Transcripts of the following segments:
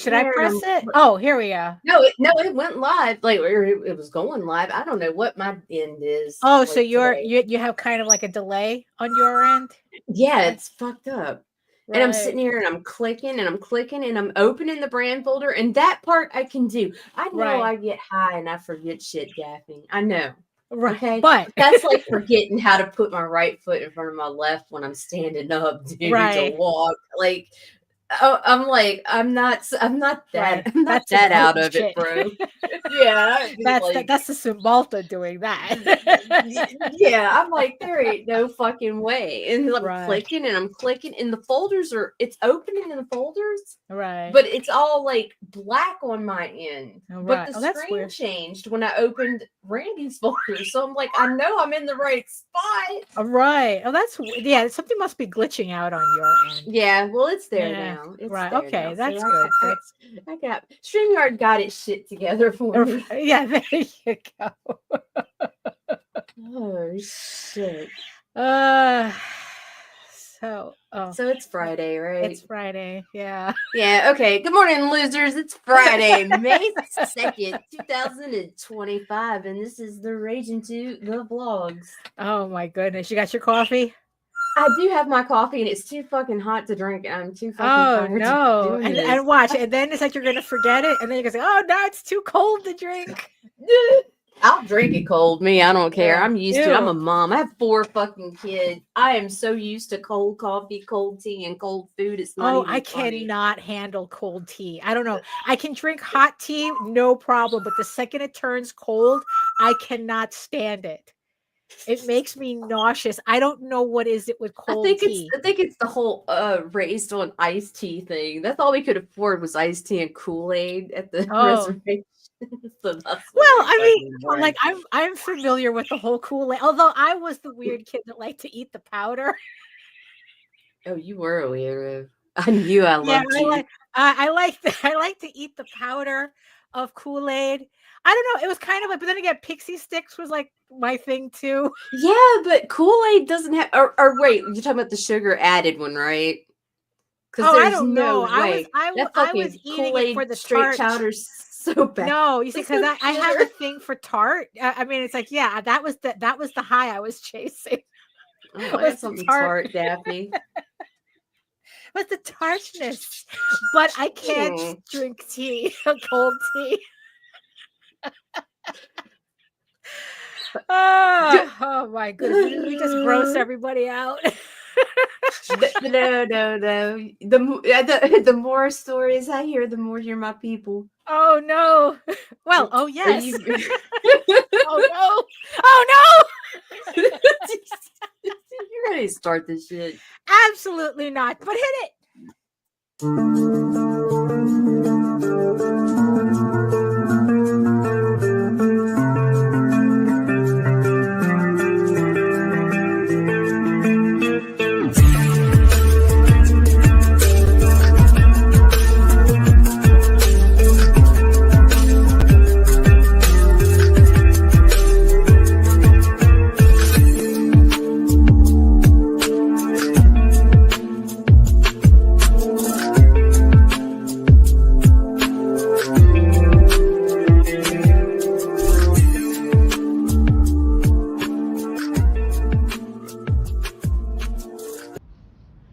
Should I here and press it? Oh, here we go. No, it went live. Like it was going live. I don't know what my end is. Oh, like so today. you have kind of like a delay on your end? Yeah, it's fucked up. And I'm sitting Right. here and I'm clicking and I'm opening the brand folder, and that part I can do. I know Right. I get high and I forget shit, Daphne. I know. Right. Okay. But That's like forgetting how to put my right foot in front of my left when I'm standing up, dude, to right. walk. Like I'm like, I'm not Right. I'm not That's that out important of it, shit. bro. Yeah. I'd be like, That's the Malta doing that. yeah, I'm like, there ain't no fucking way. And I'm Right. clicking and I'm clicking, and the folders it's opening in the folders, Right. but it's all like black on my end. But Right. the Oh, that's screen weird. changed when I opened Randy's folder. So I'm like, I know I'm in the right spot. Right. Oh, that's yeah. Something must be glitching out on your end. Yeah, well, it's there Yeah. now. It's Right. there now. Okay. So That's good. That's I got StreamYard got its shit together for me. yeah. There you go. Oh shit. Uh. So. Oh. So it's Friday, right? It's Friday. Yeah. Yeah, okay. Good morning, losers. It's Friday, May 2nd, 2025, and this is the Raging to the Vlogs. Oh my goodness. You got your coffee? I do have my coffee, and it's too fucking hot to drink, and I'm too fucking Oh tired no. to doing this. And watch. And then it's like you're gonna forget it, and then you're gonna say, oh no, it's too cold to drink. I'll drink it cold. Me, I don't care. Yeah. I'm used to it. I'm Ew. a mom. I have 4 fucking kids. I am so used to cold coffee, cold tea, and cold food. It's not even I funny. cannot handle cold tea. I don't know. I can drink hot tea, no problem. But the second it turns cold, I cannot stand it. It makes me nauseous. I don't know what is it with cold tea. I think it's the whole raised on iced tea thing. That's all we could afford was iced tea and Kool-Aid at the reservation. So that's Well, what I we mean, fucking like I'm familiar with the whole Kool-Aid. Although I was the weird kid that liked to eat the powder. Oh, you were a weirdo. I knew I Yeah, loved you. I like to eat the powder of Kool-Aid. I don't know. It was kind of like, but then again, Pixie Sticks was like my thing too. Yeah, but Kool-Aid doesn't have. Or wait, you're talking about the sugar added one, right? Because Oh, I there's don't no know. way that I was fucking eating it for Kool-Aid the straight tart. chowder's so bad. No, you see, There's no because I have a sugar. thing for tart. I mean, it's like, yeah, that was the high I was chasing. Oh, I Was got the something tart. tart, Daphne. But the tartness. But I can't drink tea, cold tea. Oh my goodness. We just gross everybody out. No. The more stories I hear, the more you're my people. Oh no. Well, oh yes. You... Oh no. Oh no. You're ready to start this shit. Absolutely not. But hit it.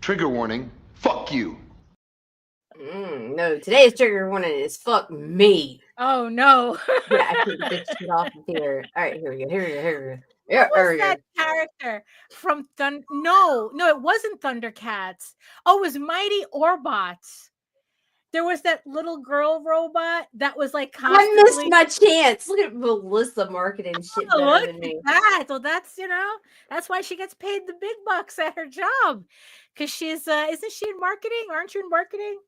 Trigger warning, fuck you. No, today's trigger warning is fuck me. Oh no. Yeah, I can't get this shit off of here. All right, here we go. What was that character from No, it wasn't Thundercats. Oh, it was Mighty Orbots. There was that little girl robot that was like constantly. I missed my chance. Look at Melissa marketing shit better than me. Well, that's why she gets paid the big bucks at her job. Because she's isn't she in marketing? Aren't you in marketing,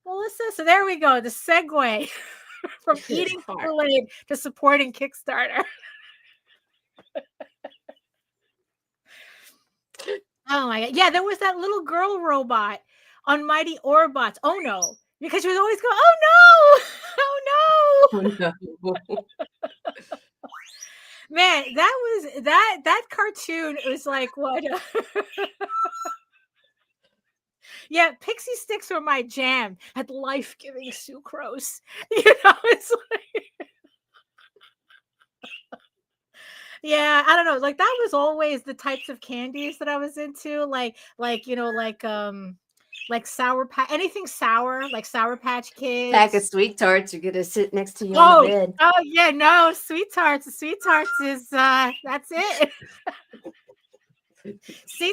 Melissa? So there we go. The segue from eating Kool-Aid to supporting Kickstarter. Oh my god. Yeah, there was that little girl robot on Mighty Orbots. Oh no. Because she was always going, oh no. Man, that cartoon was like what Yeah, pixie sticks were my jam. Had life-giving sucrose. It's like, yeah, I don't know. Like that was always the types of candies that I was into. Like sour patch, anything sour, like Sour Patch Pack of Kids. sweet tarts are gonna sit next to you on the Oh, bed. oh yeah, no, Sweet Tarts. Sweet Tarts is that's it.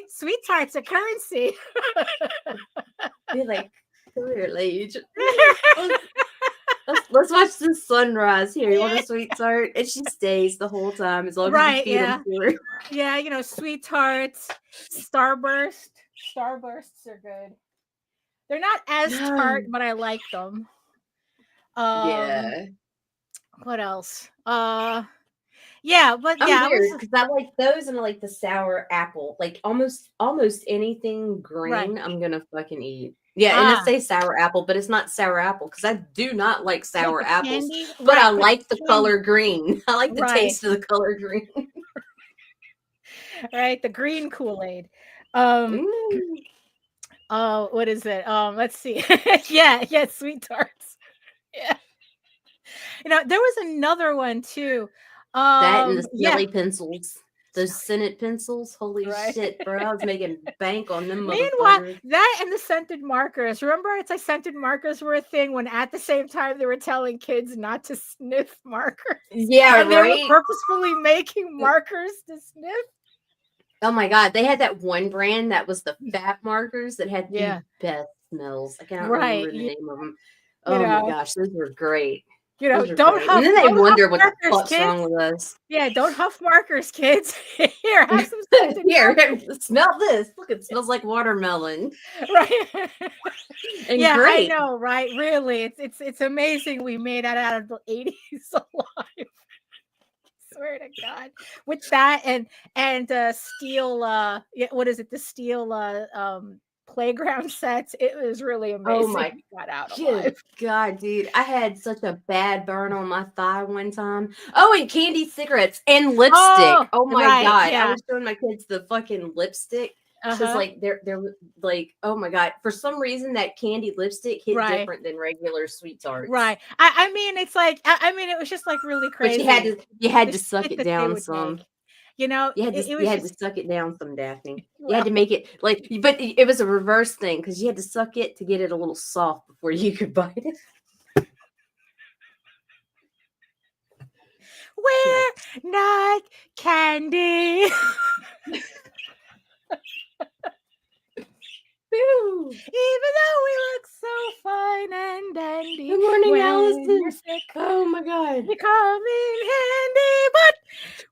Sweet Tarts are currency. Be like, clearly, let's watch the sunrise here. You want a sweet tart? And she stays the whole time as long as you Right, feed them to her. yeah, Sweet Tarts, Starburst. Starbursts are good. They're not as tart, but I like them. Yeah. What else? Yeah, but I'm yeah, I weird was because I like those and I like the sour apple. Like almost anything right. green, I'm gonna fucking eat. Yeah, and I Ah, say sour apple, but it's not sour apple because I do not like like sour the apples. candy, But I right? But like the candy, color green. I like the right, taste of the color green. right. The green Kool-Aid. Um, Mm. oh, what is it? Let's see. Yeah, Sweet Tarts. Yeah, there was another one too. That and the Yeah, smelly pencils. Those Senate pencils. Holy right. shit, bro. I was making bank on them Meanwhile, motherfuckers. that and the scented markers. Remember, it's like scented markers were a thing when at the same time they were telling kids not to sniff markers. Yeah, And they were right? purposefully making markers to sniff. Oh my god, they had that one brand that was the fat markers that had the Yeah. best smells. I cannot Right. remember the name of them. You Oh my know, gosh, those were great. Those are don't great. And huff, then they don't huff wonder what the markers, fuck's kids. wrong with us. Yeah, don't huff markers, kids. Here, have some scented Here, markers. smell this. Look, it smells like watermelon. Right. And Yeah, I great. know, right? Really, it's amazing we made that out of the 80s alive. Swear to God. With that and steel what is it? The steel playground sets. It was really Oh amazing. my We got out good alive. God, dude. I had such a bad burn on my thigh one time. Oh, and candy cigarettes and lipstick. Oh, Oh my right. God. I Yeah. was showing my kids the fucking lipstick. Because Uh-huh. like they're like, oh my God. For some reason that candy lipstick hit Right. different than regular sweet tarts. Right. I mean it's like I mean it was just like really crazy. But you had The to suck shit it that they down would some. make. You know, You it was had to just suck it down some, Daphne. You well, had to make it like, but it was a reverse thing because you had to suck it to get it a little soft before you could bite it. we're not candy. Woo. Even though we look so fine and dandy. Good morning, when Allison. you're sick, Oh my God. you come in handy, but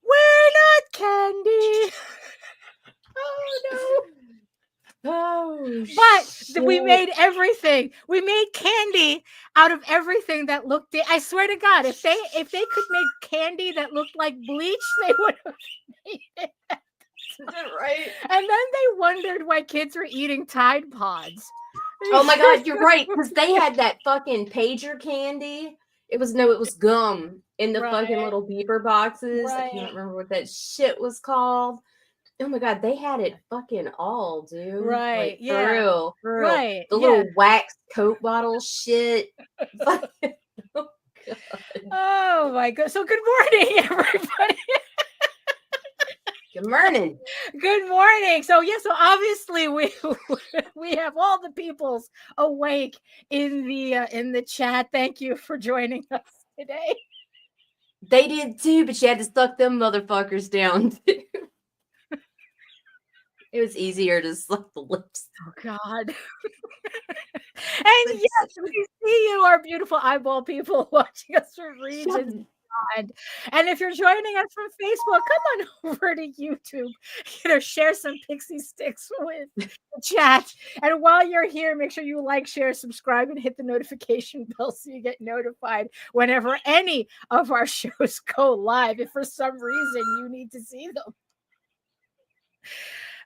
we're not candy. Oh no. Oh, But we made everything. We made candy out of everything that looked. I swear to God, if they could make candy that looked like bleach, they would have made it. Is that right? And then they wondered why kids were eating Tide Pods. Oh my God, you're right. Because they had that fucking pager candy. It was gum in the fucking little beeper boxes. I can't remember what that shit was called. Oh my God, they had it fucking all, dude. Right. Like, Yeah. For real. Right. The little wax Coke bottle shit. Oh, God. Oh my God. So good morning, everybody. Good morning. Good morning. So so obviously we have all the peoples awake in the chat. Thank you for joining us today. They did too, but you had to suck them motherfuckers down too. It was easier to suck the lips. Oh God. And yes, we see you, our beautiful eyeball people watching us from regions. And if you're joining us from Facebook, come on over to YouTube. Share some pixie sticks with the chat. And while you're here, make sure you like, share, subscribe, and hit the notification bell so you get notified whenever any of our shows go live. If for some reason you need to see them.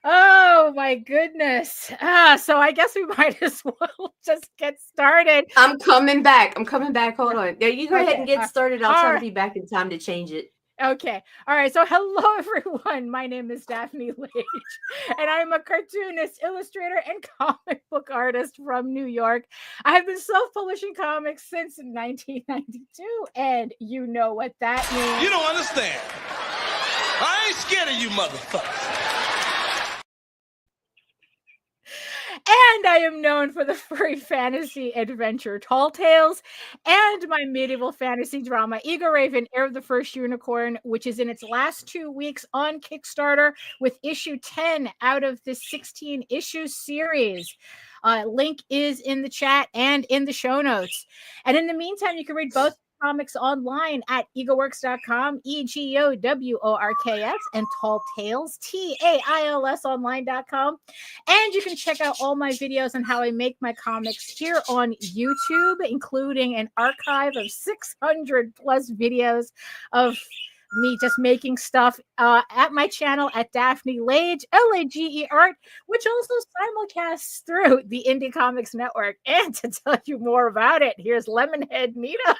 Oh my goodness. So I guess we might as well just get started. I'm coming back. Hold on. Yeah, you go ahead and get started. I'll try to be back in time to change it. Okay. All right. So, hello, everyone. My name is Daphne Lage, and I'm a cartoonist, illustrator, and comic book artist from New York. I have been self publishing comics since 1992, and you know what that means. You don't understand. I ain't scared of you, motherfuckers. And I am known for the furry fantasy adventure Tall Tales and my medieval fantasy drama Ego Raven, Heir of the First Unicorn, which is in its last 2 weeks on Kickstarter with issue 10 out of this 16 issue series. Link is in the chat and in the show notes. And in the meantime, you can read both comics online at egoworks.com, EGOWORKS, and Tall Tales, TAILS online.com. And you can check out all my videos on how I make my comics here on YouTube, including an archive of 600 plus videos of me just making stuff at my channel at Daphne Lage, Lage Art, which also simulcasts through the Indie Comics Network. And to tell you more about it, here's Lemonhead Nita.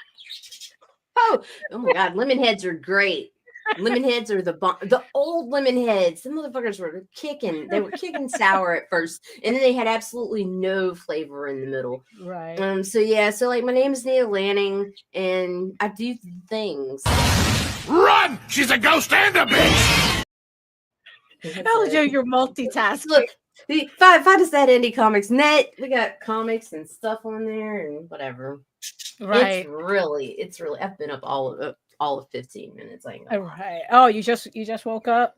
Oh my God, Lemonheads are great. Lemonheads are the old Lemonheads. The motherfuckers were kicking. They were kicking sour at first, and then they had absolutely no flavor in the middle. Right. So like my name is Nita Lanning, and I do things. Run! She's a ghost and a bitch! You're multitasking. Look, find us that Indie Comics Net. We got comics and stuff on there and whatever. Right. It's really. I've been up all of 15 minutes. Right. Oh, you just woke up,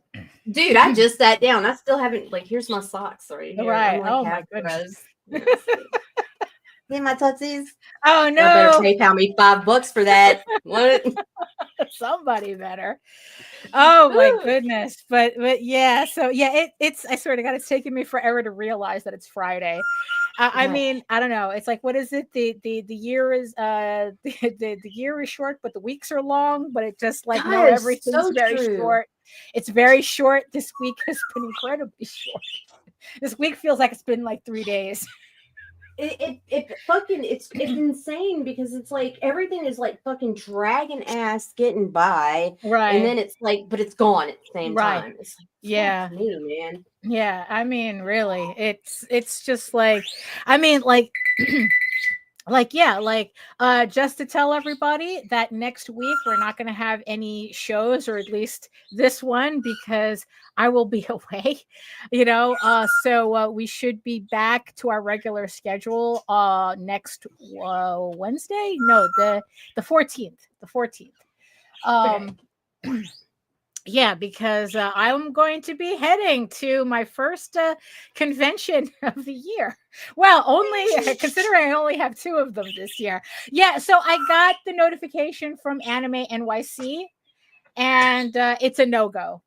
dude. I just sat down. I still haven't. Like, here's my socks right here. Right. Like, oh my goodness. Hey, my tootsies. Oh no! I better PayPal me $5 for that. What? Somebody better. Oh my goodness! But yeah. So yeah, it's. I swear to God, it's taken me forever to realize that it's Friday. I mean, I don't know. It's like, what is it? The year is the year is short, but the weeks are long. But it just like no, everything's so very short. It's very short. This week has been incredibly short. This week feels like it's been like 3 days. It's insane because it's like everything is like fucking dragging ass getting by, right? And then it's like, but it's gone at the same time. It's like, yeah, me, man. Yeah, I mean, really, it's just like, I mean, like. Just to tell everybody that next week we're not going to have any shows, or at least this one, because I will be away, so we should be back to our regular schedule next Wednesday. No, the 14th. Okay. Yeah, because I'm going to be heading to my first convention of the year. Well, only considering I only have 2 of them this year. Yeah, so I got the notification from Anime NYC, and it's a no-go.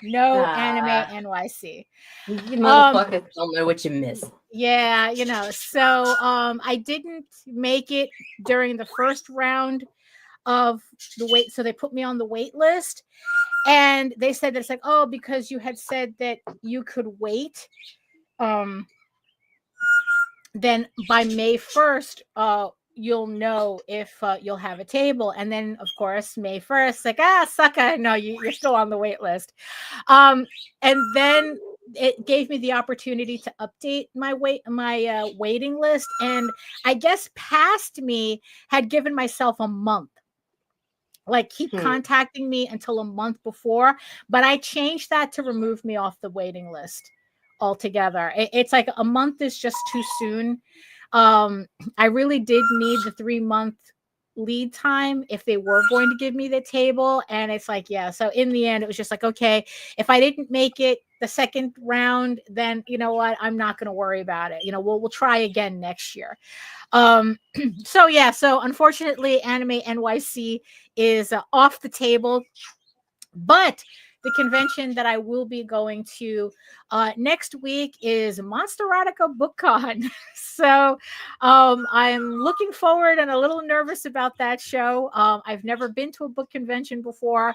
No Anime NYC. You motherfuckers don't know what you miss. Yeah, so I didn't make it during the first round of the wait. So they put me on the wait list. And they said that it's like, oh, because you had said that you could wait. Then by May 1st, you'll know if you'll have a table. And then, of course, May 1st, like, sucker, no, you're still on the wait list. And then it gave me the opportunity to update my waiting list. And I guess past me had given myself a month. Like, keep contacting me until a month before, but I changed that to remove me off the waiting list altogether. It's like a month is just too soon. I really did need the 3-month lead time if they were going to give me the table. And it's like, yeah. So in the end, it was just like, okay, if I didn't make it the second round, then you know what? I'm not going to worry about it. We'll try again next year. So yeah. So unfortunately, Anime NYC is off the table, but the convention that I will be going to next week is Monsterotica BookCon. So I'm looking forward and a little nervous about that show. I've never been to a book convention before.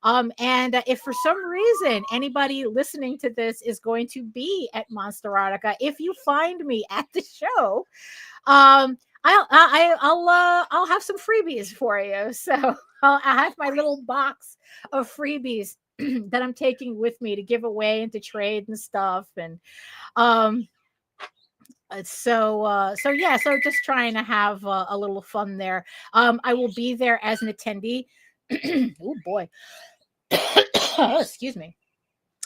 And if for some reason anybody listening to this is going to be at Monsterotica, if you find me at the show, I'll have some freebies for you. So I have my little box of freebies that I'm taking with me to give away and to trade and stuff. And um so yeah, so just trying to have a little fun there. I will be there as an attendee. Oh boy. Oh, excuse me.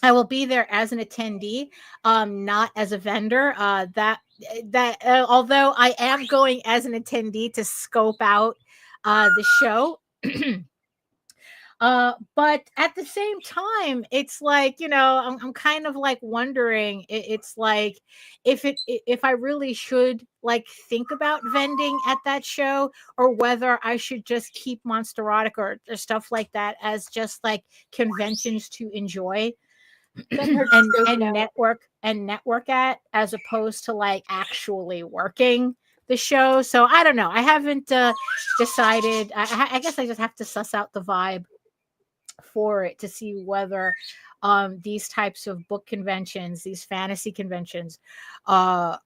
I will be there as an attendee, not as a vendor. Although I am going as an attendee to scope out the show. But at the same time, it's like, I'm kind of like wondering, it's like if I really should like think about vending at that show, or whether I should just keep Monsterotic or stuff like that as just like conventions to enjoy and network at, as opposed to like actually working the show. So I don't know. I haven't decided. I guess I just have to suss out the vibe for it to see whether these types of book conventions, these fantasy conventions, are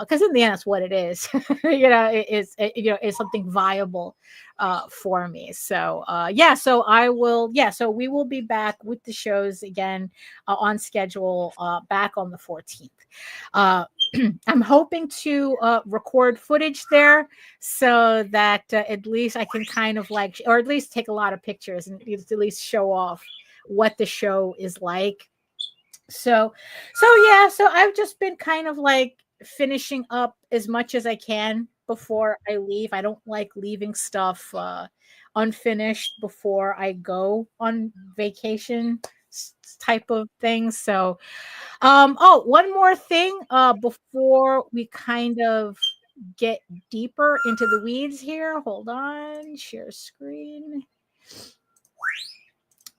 because in the end, that's what it is. It's something viable for me. So yeah, so I will. Yeah, so we will be back with the shows again on schedule back on the 14th. I'm hoping to record footage there so that at least I can kind of like, or at least take a lot of pictures and at least show off what the show is like. So yeah, so I've just been kind of like finishing up as much as I can before I leave. I don't like leaving stuff unfinished before I go on vacation type of thing. So oh, one more thing before we kind of get deeper into the weeds here. Hold on, share screen.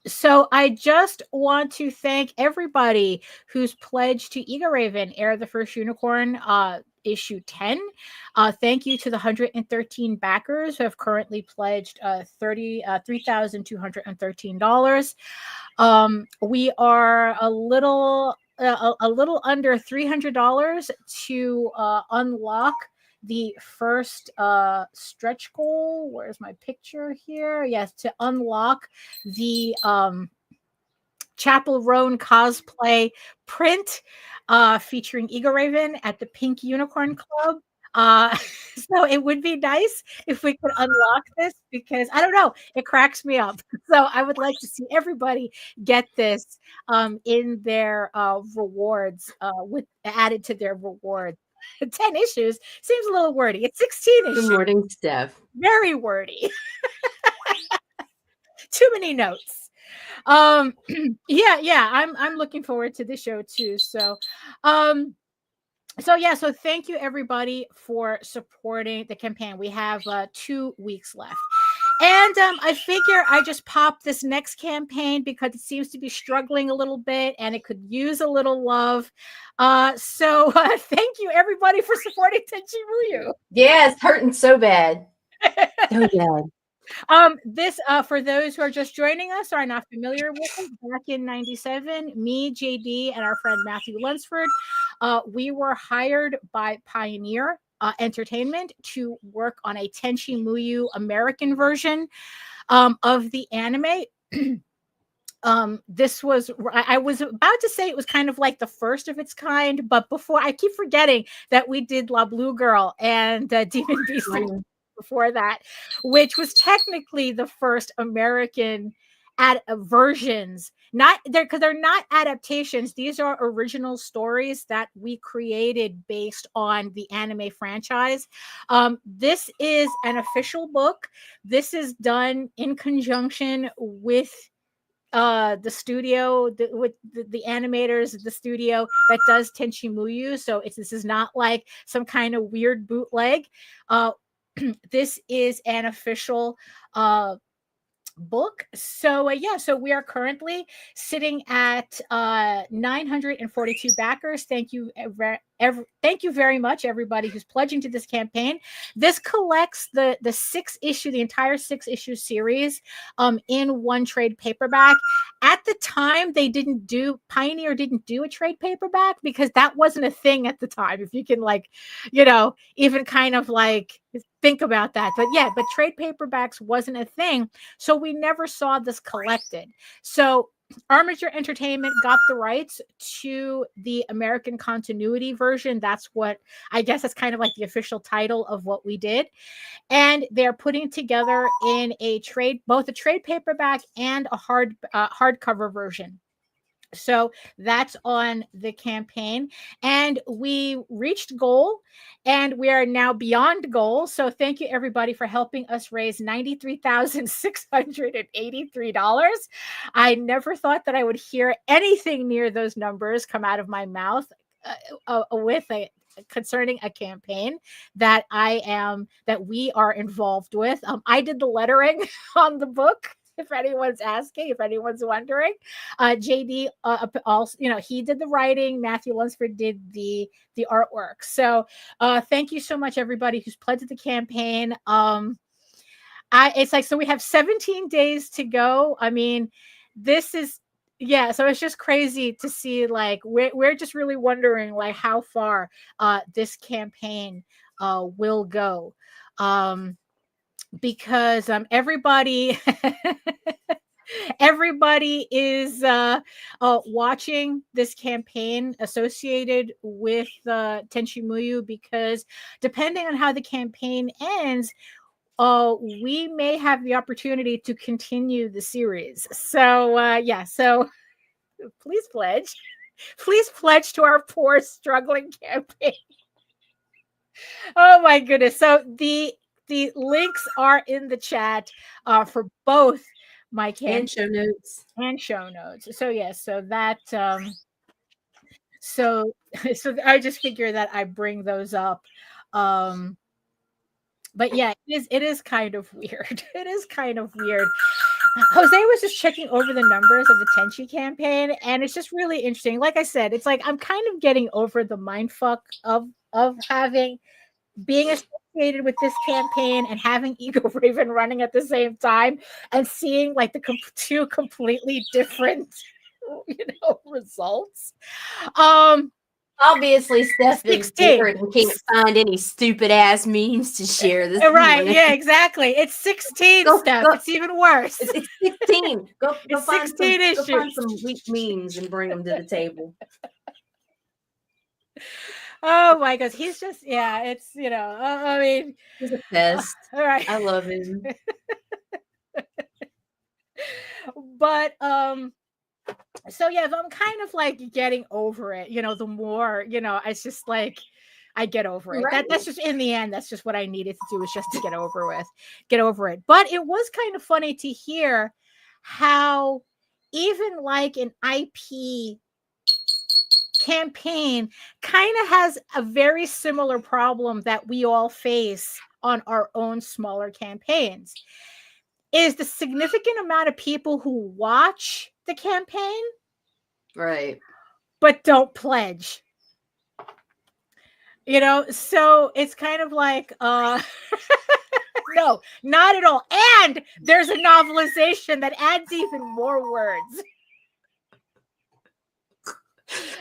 So I just want to thank everybody who's pledged to Ego Raven, Heir of the First Unicorn, issue 10. Thank you to the 113 backers who have currently pledged $3,213. We are a little under $300 to unlock the first stretch goal. Where's my picture here? Yes, to unlock the Chapel Roan cosplay print featuring Ego Raven at the Pink Unicorn Club. So it would be nice if we could unlock this, because I don't know, it cracks me up. So I would like to see everybody get this in their rewards, with added to their reward. 10 issues seems a little wordy. It's 16 issues. Good morning, Steph. Very wordy. Too many notes. Yeah, I'm looking forward to this show too. So so thank you everybody for supporting the campaign. We have 2 weeks left. And I figure I just pop this next campaign because it seems to be struggling a little bit and it could use a little love. So thank you everybody for supporting Tenchi Muyo. Yeah, it's hurting so bad. So bad. This for those who are just joining us or are not familiar with us, back in 97, me, JD, and our friend Matthew Lunsford, we were hired by Pioneer Entertainment to work on a Tenchi Muyo American version of the anime. This was, I was about to say it was kind of like the first of its kind, but before, I keep forgetting that we did La Blue Girl and Demon Beast before that, which was technically the first American versions. Not there, because they're not adaptations. These are original stories that we created based on the anime franchise. This is an official book. This is done in conjunction with the studio, with the animators, the studio that does Tenchi Muyo. So this is not like some kind of weird bootleg. This is an official book. So yeah, so we are currently sitting at 942 backers. Thank you thank you very much, everybody who's pledging to this campaign. This collects the entire 6-issue series in one trade paperback. At the time, Pioneer didn't do a trade paperback because that wasn't a thing at the time. If you can even kind of think about that. But trade paperbacks wasn't a thing. So we never saw this collected. So Armature Entertainment got the rights to the American Continuity version. That's what I guess that's kind of like the official title of what we did. And they're putting together in both a trade paperback and a hardcover version. So that's on the campaign, and we reached goal, and we are now beyond goal. So thank you everybody for helping us raise $93,683. I never thought that I would hear anything near those numbers come out of my mouth concerning a campaign that we are involved with. I did the lettering on the book. If anyone's asking, if anyone's wondering, JD also, he did the writing. Matthew Lunsford did the artwork. So thank you so much, everybody who's pledged to the campaign. So we have 17 days to go. I mean, this is, so it's just crazy to see, we're just really wondering, how far this campaign will go. Because everybody is watching this campaign associated with Tenchi Muyo, because depending on how the campaign ends, we may have the opportunity to continue the series. So so please pledge to our poor struggling campaign. Oh my goodness. So the links are in the chat for both my campaign and show notes. So yes, so that so I just figure that I bring those up. But yeah, it is kind of weird. It is kind of weird. Jose was just checking over the numbers of the Tenchi campaign, and it's just really interesting. Like I said, it's I'm kind of getting over the mindfuck of being associated with this campaign and having Ego Raven running at the same time, and seeing the two completely different results. Obviously, Steph is bored and can't find any stupid ass memes to share this right morning. Yeah, exactly. It's 16, Steph. It's even worse. It's 16. Go find 16 issues. Go find some weak memes and bring them to the table. Oh my gosh, he's just it's I mean, he's a pest. All right, I love him. But so I'm kind of getting over it. The more it's just I get over it. Right. That's just, in the end, that's just what I needed to do, was just to get over it. But it was kind of funny to hear how even an IP campaign kind of has a very similar problem that we all face on our own smaller campaigns, is the significant amount of people who watch the campaign, right, but don't pledge. So it's kind of no, not at all. And there's a novelization that adds even more words.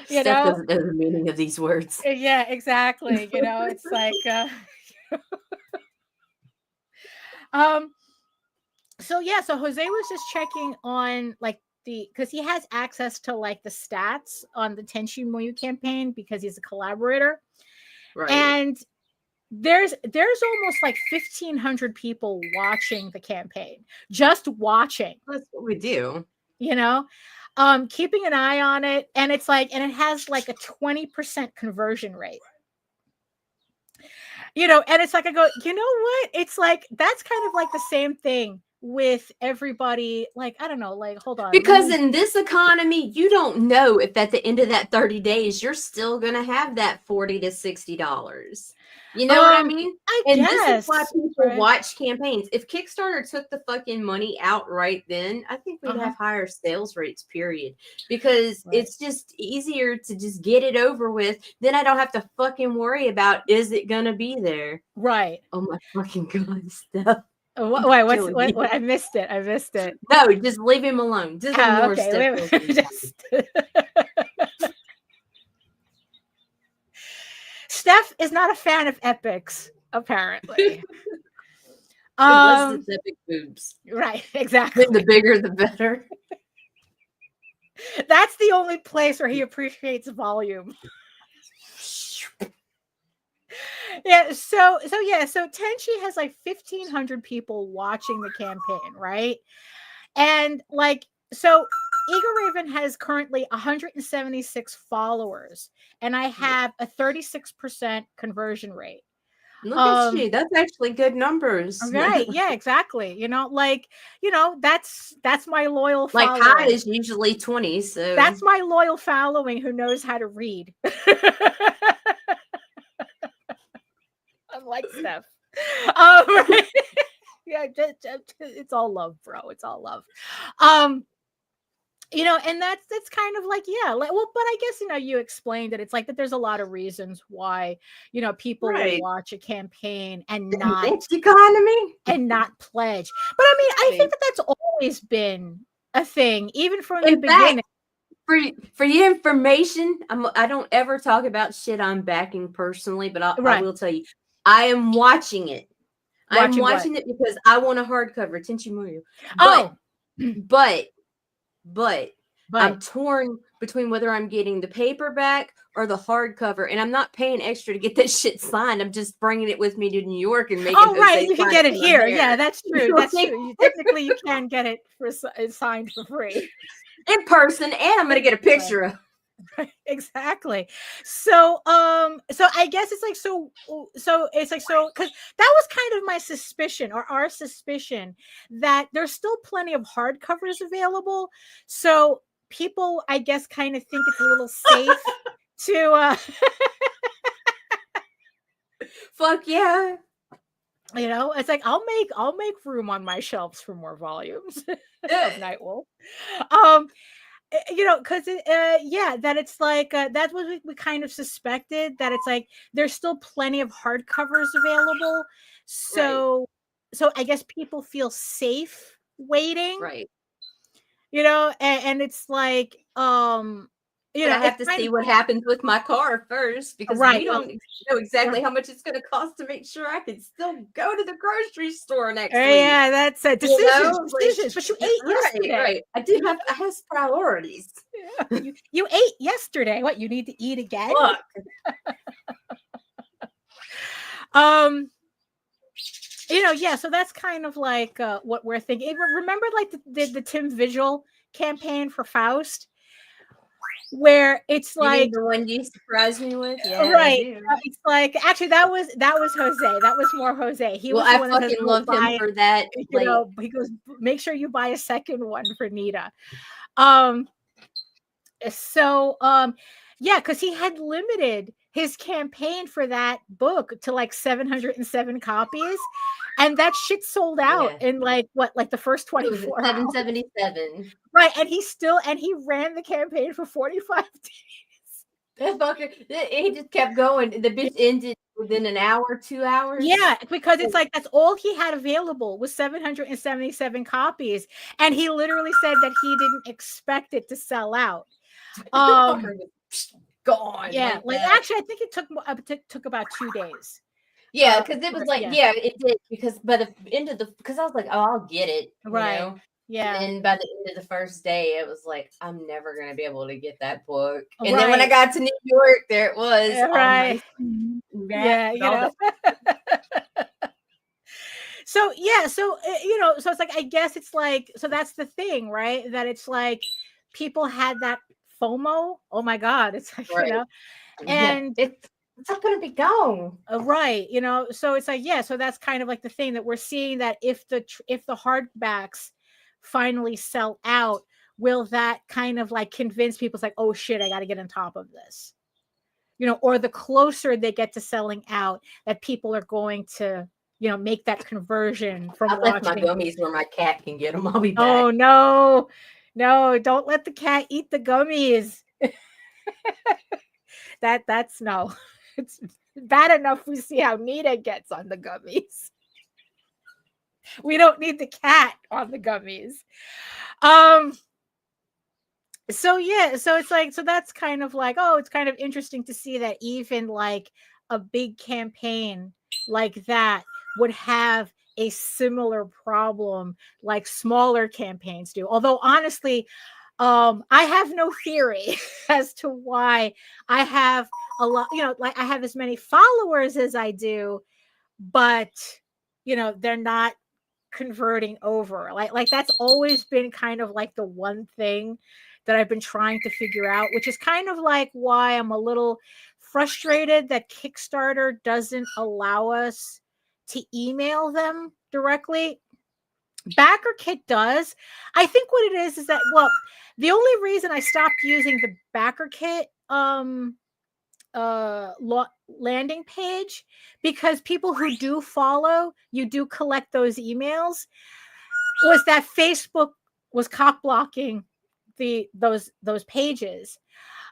Steph doesn't know the meaning of these words. Yeah, exactly. It's so Jose was just checking on because he has access to the stats on the Tenchi Muyo campaign because he's a collaborator. Right. And there's almost 1,500 people watching the campaign, just watching. That's what we do. Keeping an eye on it, and it's and it has a 20% conversion rate. And it's I go, you know what? It's that's kind of the same thing with everybody. I don't know, hold on. Because in this economy, you don't know if at the end of that 30 days, you're still going to have that $40 to $60. You know what I mean? I And guess, this is why people right? watch campaigns. If Kickstarter took the Right. campaigns, if Kickstarter took the fucking money out right then, I think we'd Uh-huh. have higher sales rates, period. Because Right. it's just easier to just get it over with. Then I don't have to fucking worry about, is it gonna be there? Right. Oh my fucking God, Steph. Wait, Killing me. what? I missed it. I missed it. No, just leave him alone. Just Oh, ignore okay. Steph Wait, Wilson. just Steph is not a fan of epics, apparently. Unless it's epic boobs. Right, exactly. Then the bigger the better. That's the only place where he appreciates volume. Yeah, so Tenchi has like 1,500 people watching the campaign, right? And like, so Eagle Raven has currently 176 followers, and I have a 36% conversion rate. Look at you. That's actually good numbers. Right. Yeah, exactly. That's my loyal Like following. Hyde is usually 20, so That's my loyal following who knows how to read. Unlike Steph. Right. Yeah, it's all love, bro. It's all love. And that's kind of like, yeah, like, well, but I guess you explained it. It's like that there's a lot of reasons why people will watch a campaign and not economy and not pledge. But I mean, I think that's always been a thing, even from the beginning. For your information, I don't ever talk about shit I'm backing personally, but I will tell you, I am watching it. I'm watching it because I want a hardcover. Tenchi Muyo. But I'm torn between whether I'm getting the paperback or the hardcover, and I'm not paying extra to get that shit signed. I'm just bringing it with me to New York and making. Oh, right, you can get it here. Yeah, that's true. That's true. Technically, you can get it signed for free in person, and I'm gonna get a picture of. Right, exactly. So I guess it's like so it's like because that was kind of my suspicion, or our suspicion, that there's still plenty of hardcovers available. So people, I guess, kind of think it's a little safe to fuck yeah. It's like I'll make room on my shelves for more volumes of Nightwolf. Because that it's like that's what we kind of suspected, that it's like there's still plenty of hardcovers available, so I guess people feel safe waiting, right? And it's like I have to see what happens with my car first, because we don't know exactly how much it's going to cost to make sure I can still go to the grocery store next week. Yeah, that's a decisions. But you ate yesterday. Right. I have priorities. Yeah. You ate yesterday. What, you need to eat again? Look. So that's kind of like what we're thinking. Remember, like the Tim Vigil campaign for Faust, where it's like the one you surprised me with, right? It's like, actually that was Jose. That was more Jose. He was the one fucking loved him for that. He goes, make sure you buy a second one for Nita. Because he had limited his campaign for that book to like 707 copies, and that shit sold out in like the first 24 hours. 777. Right, and he ran the campaign for 45 days. That fucker, he just kept going. The bitch ended within an hour, 2 hours. Yeah, because it's like that's all he had available was 777 copies, and he literally said that he didn't expect it to sell out. Gone. Yeah, like actually, I think it took about 2 days. Yeah, because it was like, it did, because by the end of because I was like, oh, I'll get it, right? Yeah. And by the end of the first day, it was like, I'm never gonna be able to get that book. And then when I got to New York, there it was. Right. So so it's like, I guess it's like, so that's the thing, right? That it's like people had that FOMO. Oh my God, it's like, and it's not gonna be gone. Right. So it's like, so that's kind of like the thing that we're seeing, that if the hardbacks finally sell out, will that kind of like convince people, it's like, oh shit, I got to get on top of this. or the closer they get to selling out, that people are going to, make that conversion from I left my watching. gummies where my cat can get them. I'll be back. Oh, no, don't let the cat eat the gummies. That's no. It's bad enough we see how Nita gets on the gummies. We don't need the cat on the gummies. So it's like, so that's kind of like, oh, it's kind of interesting to see that even like a big campaign like that would have a similar problem like smaller campaigns do. Although honestly, I have no theory as to why I have a lot, like I have as many followers as I do, but they're not converting over. Like that's always been kind of like the one thing that I've been trying to figure out, which is kind of like why I'm a little frustrated that Kickstarter doesn't allow us to email them directly. BackerKit does. I think what it is that, well, the only reason I stopped using the BackerKit landing page, because people who do follow you do collect those emails, was that Facebook was cock blocking those pages.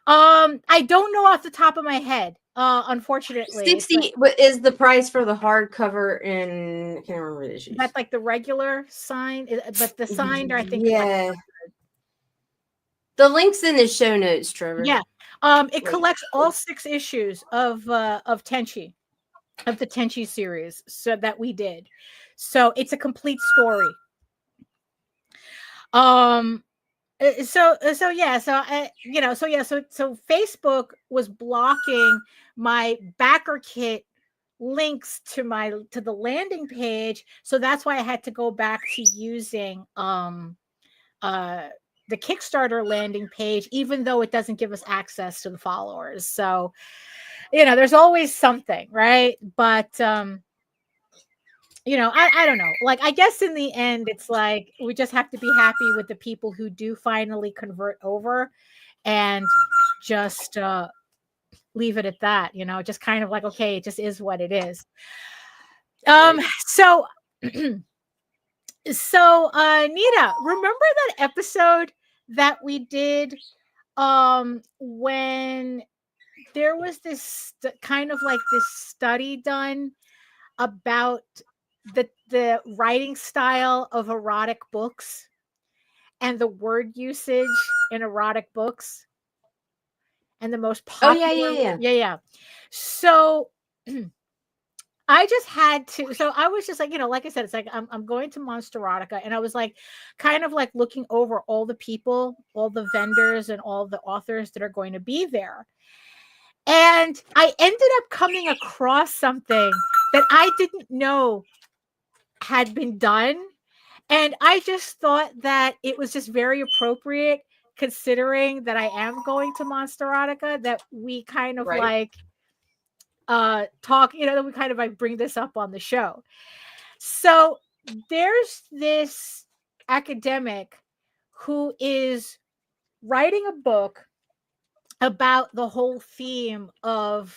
I don't know off the top of my head. Unfortunately, 60 is the price for the hardcover in, I can't remember the issues. That's like the regular sign, but the signed are, I think, yeah. The link's in the show notes, Trevor. Yeah. It collects all 6 issues of Tenchi, of the Tenchi series, so that we did. So it's a complete story. So Facebook was blocking my BackerKit links to the landing page, so that's why I had to go back to using the Kickstarter landing page, even though it doesn't give us access to the followers. So there's always something, right? But I don't know. Like, I guess in the end, it's like we just have to be happy with the people who do finally convert over, and just leave it at that. Just kind of like, okay, it just is what it is. So Nita, remember that episode that we did when there was this kind of like this study done about the writing style of erotic books and the word usage in erotic books and the most popular. Yeah. So I just had to, so I was just like, like I said, it's like, I'm going to Monsterotica, and I was like, kind of like looking over all the people, all the vendors, and all the authors that are going to be there. And I ended up coming across something that I didn't know had been done. And I just thought that it was just very appropriate, considering that I am going to Monsterotica, that we kind of like talk, that we kind of like bring this up on the show. So there's this academic who is writing a book about the whole theme of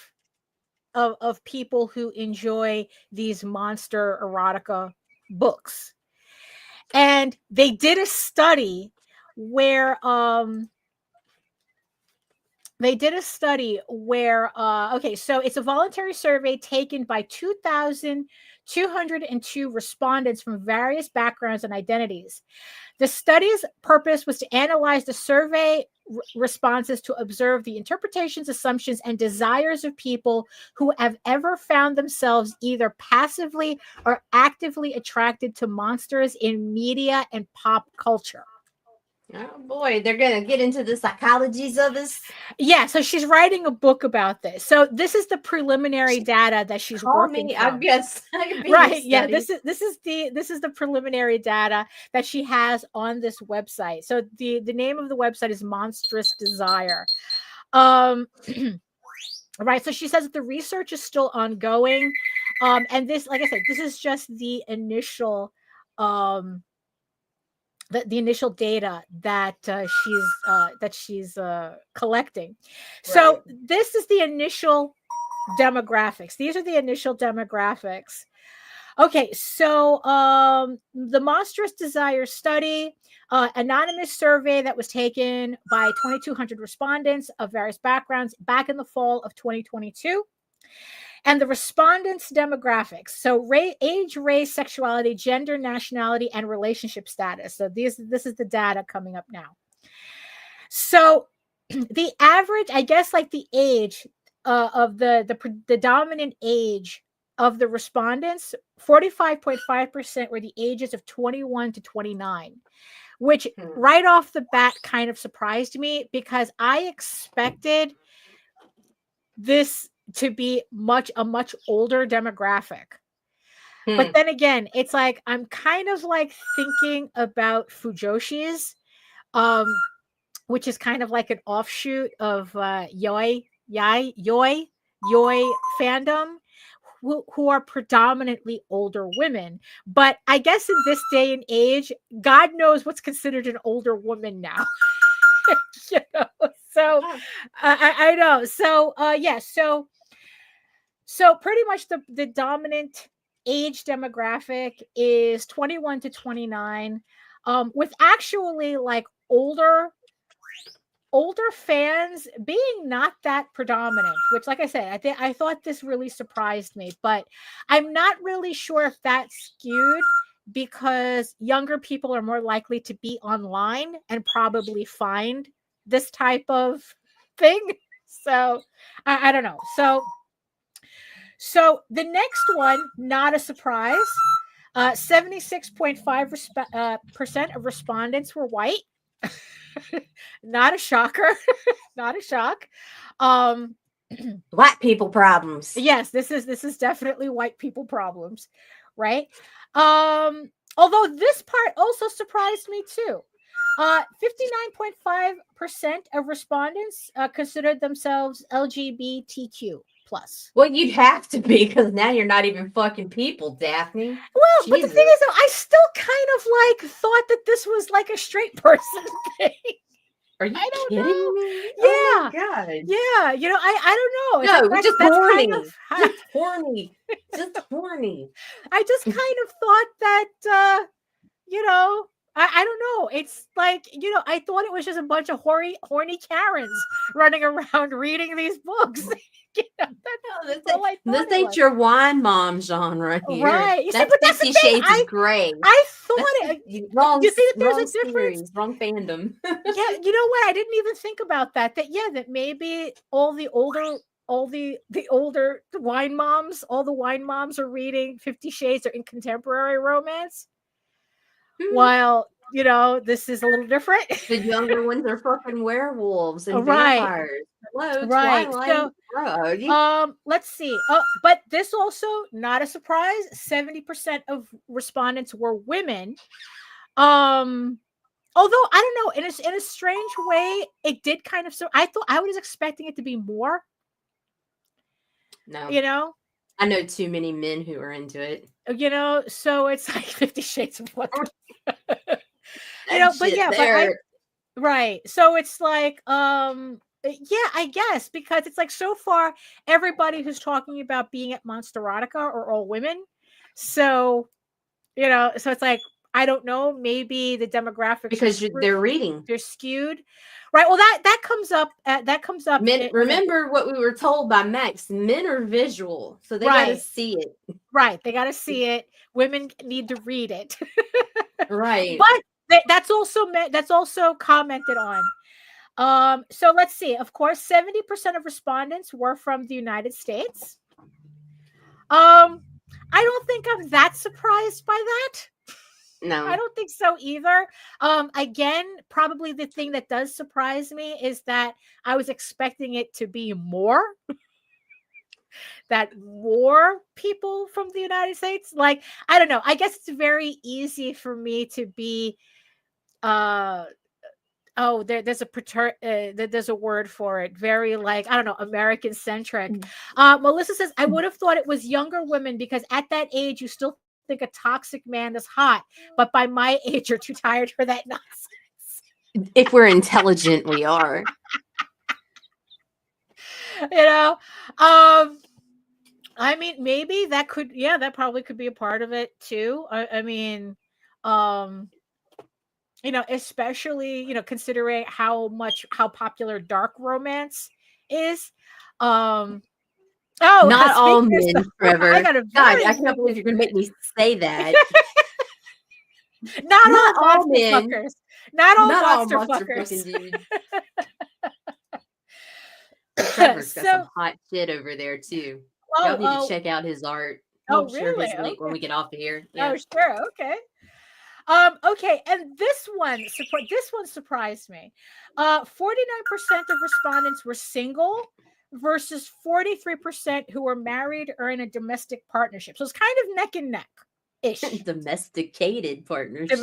people who enjoy these monster erotica books. And they did a study where okay, so it's a voluntary survey taken by 2,202 respondents from various backgrounds and identities. The study's purpose was to analyze the survey responses to observe the interpretations, assumptions, and desires of people who have ever found themselves either passively or actively attracted to monsters in media and pop culture. Oh boy, they're gonna get into the psychologies of this. Yeah, so she's writing a book about this. So this is the preliminary data that she's working from. I guess. Right. Yeah. This is the preliminary data that she has on this website. So the name of the website is Monstrous Desire. Right. So she says that the research is still ongoing. And this, like I said, this is just the initial the initial data that she's collecting. So this is the initial demographics. These are the initial demographics. Okay, so the Monstrous Desire study, anonymous survey that was taken by 2,200 respondents of various backgrounds back in the fall of 2022. And the respondents' demographics. So age, race, sexuality, gender, nationality, and relationship status. So this is the data coming up now. So the average, I guess, like the age of the dominant age of the respondents, 45.5% were the ages of 21 to 29, which right off the bat kind of surprised me because I expected this to be a much older demographic. But then again, it's like I'm kind of like thinking about Fujoshis, which is kind of like an offshoot of yoi fandom, who are predominantly older women. But I guess in this day and age, God knows what's considered an older woman now. You know, so I know. So yeah, so pretty much the dominant age demographic is 21 to 29, with actually like older fans being not that predominant, which, like I said, I thought this really surprised me, but I'm not really sure if that's skewed because younger people are more likely to be online and probably find this type of thing. So I don't know. So the next one, not a surprise, 76.5% of respondents were white. Not a shocker. Not a shock. White people problems. Yes, this is definitely white people problems, right? Although this part also surprised me too. 59.5% of respondents considered themselves LGBTQ plus. Well, you'd have to be because now you're not even fucking people, Daphne. Well, Jesus. But the thing is, though, I still kind of like thought that this was like a straight person thing. Are you kidding me? Yeah. Oh my God. Yeah. You know, I don't know. No, like, just horny. Kind of, just horny. Just horny. I just kind of thought that, you know, I don't know. It's like, you know, I thought it was just a bunch of horny Karens running around reading these books. You know, this ain't your wine mom genre here. Right. You that's see, but that's 50 the thing. Shades of Grey. I thought it. Wrong, you see that there's a difference. Series, wrong fandom. Yeah, you know what? I didn't even think about that. That maybe all the older wine moms, all the wine moms are reading 50 Shades or in contemporary romance. While, you know, this is a little different. The younger ones are fucking werewolves and right. vampires. Hello, right. Twilight. So, let's see. But this also, not a surprise, 70% of respondents were women. Although I don't know, in a strange way, it did kind of. So I thought I was expecting it to be more. No, you know, I know too many men who are into it. You know, so it's like 50 Shades of what. You know, but yeah, right. So it's like, yeah, I guess because it's like so far everybody who's talking about being at Monsterotica are all women. So, you know, so it's like, I don't know, maybe the demographics because they're reading, they're skewed, right? Well, that comes up. Men, remember what we were told by Max: men are visual, so they got to see it. Right, they got to see it. Women need to read it. Right, but that's also commented on. So let's see. Of course, 70% of respondents were from the United States. I don't think I'm that surprised by that. No, I don't think so either. Again, probably the thing that does surprise me is that I was expecting it to be more. That more people from the United States, like, I don't know. I guess it's very easy for me to be, there's a word for it. Very, like, I don't know, American centric. Melissa says, I would have thought it was younger women because at that age you still think a toxic man is hot, but by my age, you're too tired for that nonsense. If we're intelligent, we are. I mean, maybe that could, that probably could be a part of it too. I mean, especially, considering how popular dark romance is. Oh, not all men, Trevor. I can't believe you're gonna make me say that. not all men. Fuckers. Not all monster fuckers. Dude. Trevor's got some hot shit over there too. Y'all need to check out his art. I'll share his link when we get off of here. Yeah. Oh, sure. Okay. Okay, and this one surprised me. 49% of respondents were single versus 43% who were married or in a domestic partnership. So it's kind of neck and neck ish. Domesticated partnership.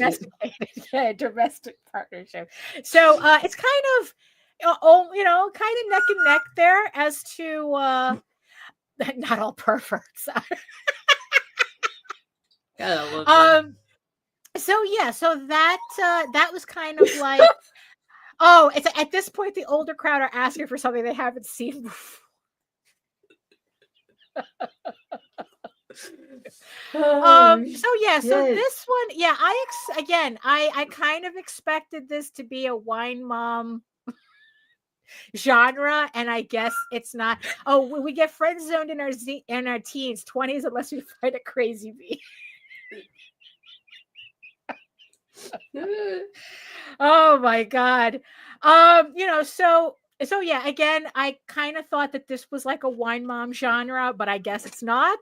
Domestic partnership. So it's kind of kind of neck and neck there as to not all perverts. So that was kind of like, it's at this point the older crowd are asking for something they haven't seen before. So this one, I kind of expected this to be a wine mom genre, and I guess it's not. Oh, we get friend zoned in our teens, 20s, unless we find a crazy bee. Oh my god. So again, I kind of thought that this was like a wine mom genre, but I guess it's not,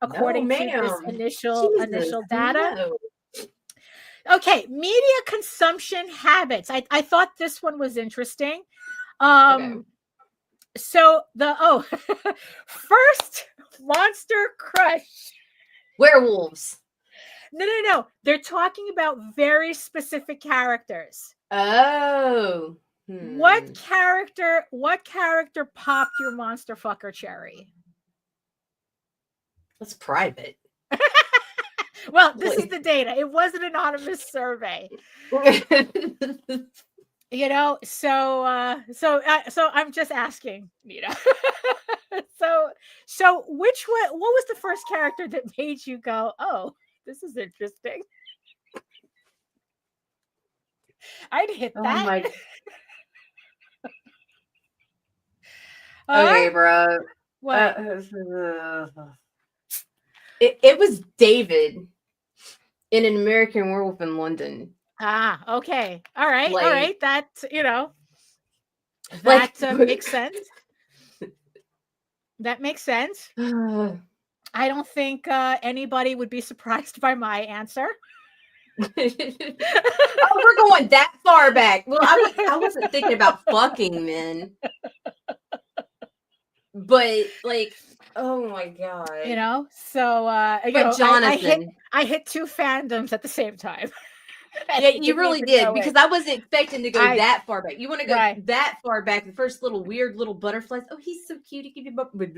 according to this initial data. No. Okay, media consumption habits. I thought this one was interesting. So first monster crush. Werewolves. No. They're talking about very specific characters. Oh. What character popped your monster fucker cherry? That's private. Well, this is the data. It was an anonymous survey. So I'm just asking, So which one? What was the first character that made you go, "Oh, this is interesting"? I'd hit that. Oh my. Okay, bro. What? It was David in An American Werewolf in London. Ah, okay. All right. That, that makes sense. That makes sense. I don't think anybody would be surprised by my answer. Oh, we're going that far back. Well, I wasn't thinking about fucking men. But oh my god. But Jonathan. I hit two fandoms at the same time. Yeah, you really did, because I wasn't expecting to go that far back. You want to go that far back? The first weird little butterflies. Oh, he's so cute. He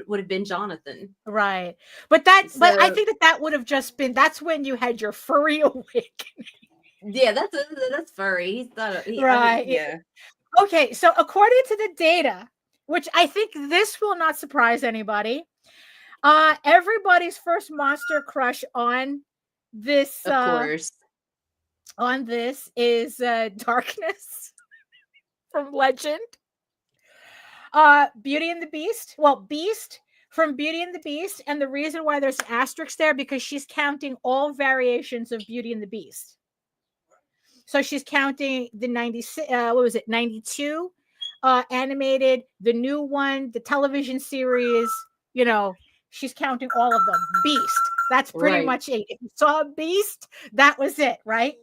would have been Jonathan, right? But I think that would have just been. That's when you had your furry awakening. Yeah, that's furry. He's not right. Yeah. Okay, so according to the data, which I think this will not surprise anybody, everybody's first monster crush on this, of course. On this is Darkness from Legend. Beauty and the Beast. Well, Beast from Beauty and the Beast. And the reason why there's an asterisk there, because she's counting all variations of Beauty and the Beast. So she's counting the 92 animated, the new one, the television series, she's counting all of them. Beast. That's pretty much it. If you saw Beast, that was it, right?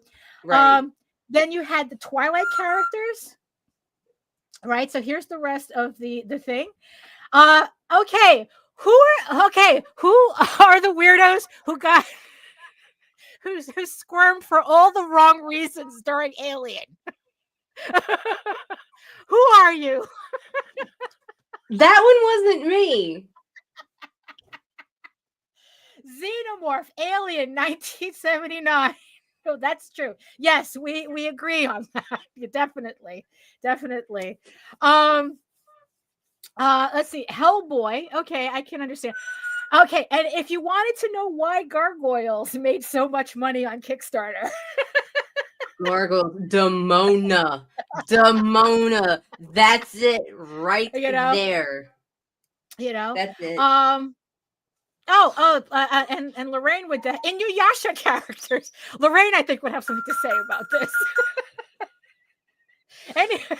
Right. Then you had the Twilight characters, right? So here's the rest of the thing. Okay, who are the weirdos who squirmed for all the wrong reasons during Alien? Who are you? That one wasn't me. Xenomorph, Alien, 1979. Oh, that's true. Yes, we agree on that. Definitely. Let's see. Hellboy. Okay, I can understand. Okay, and if you wanted to know why Gargoyles made so much money on Kickstarter. Gargoyle, Demona. That's it right there. That's it. And Lorraine with the Inuyasha characters. Lorraine, I think, would have something to say about this.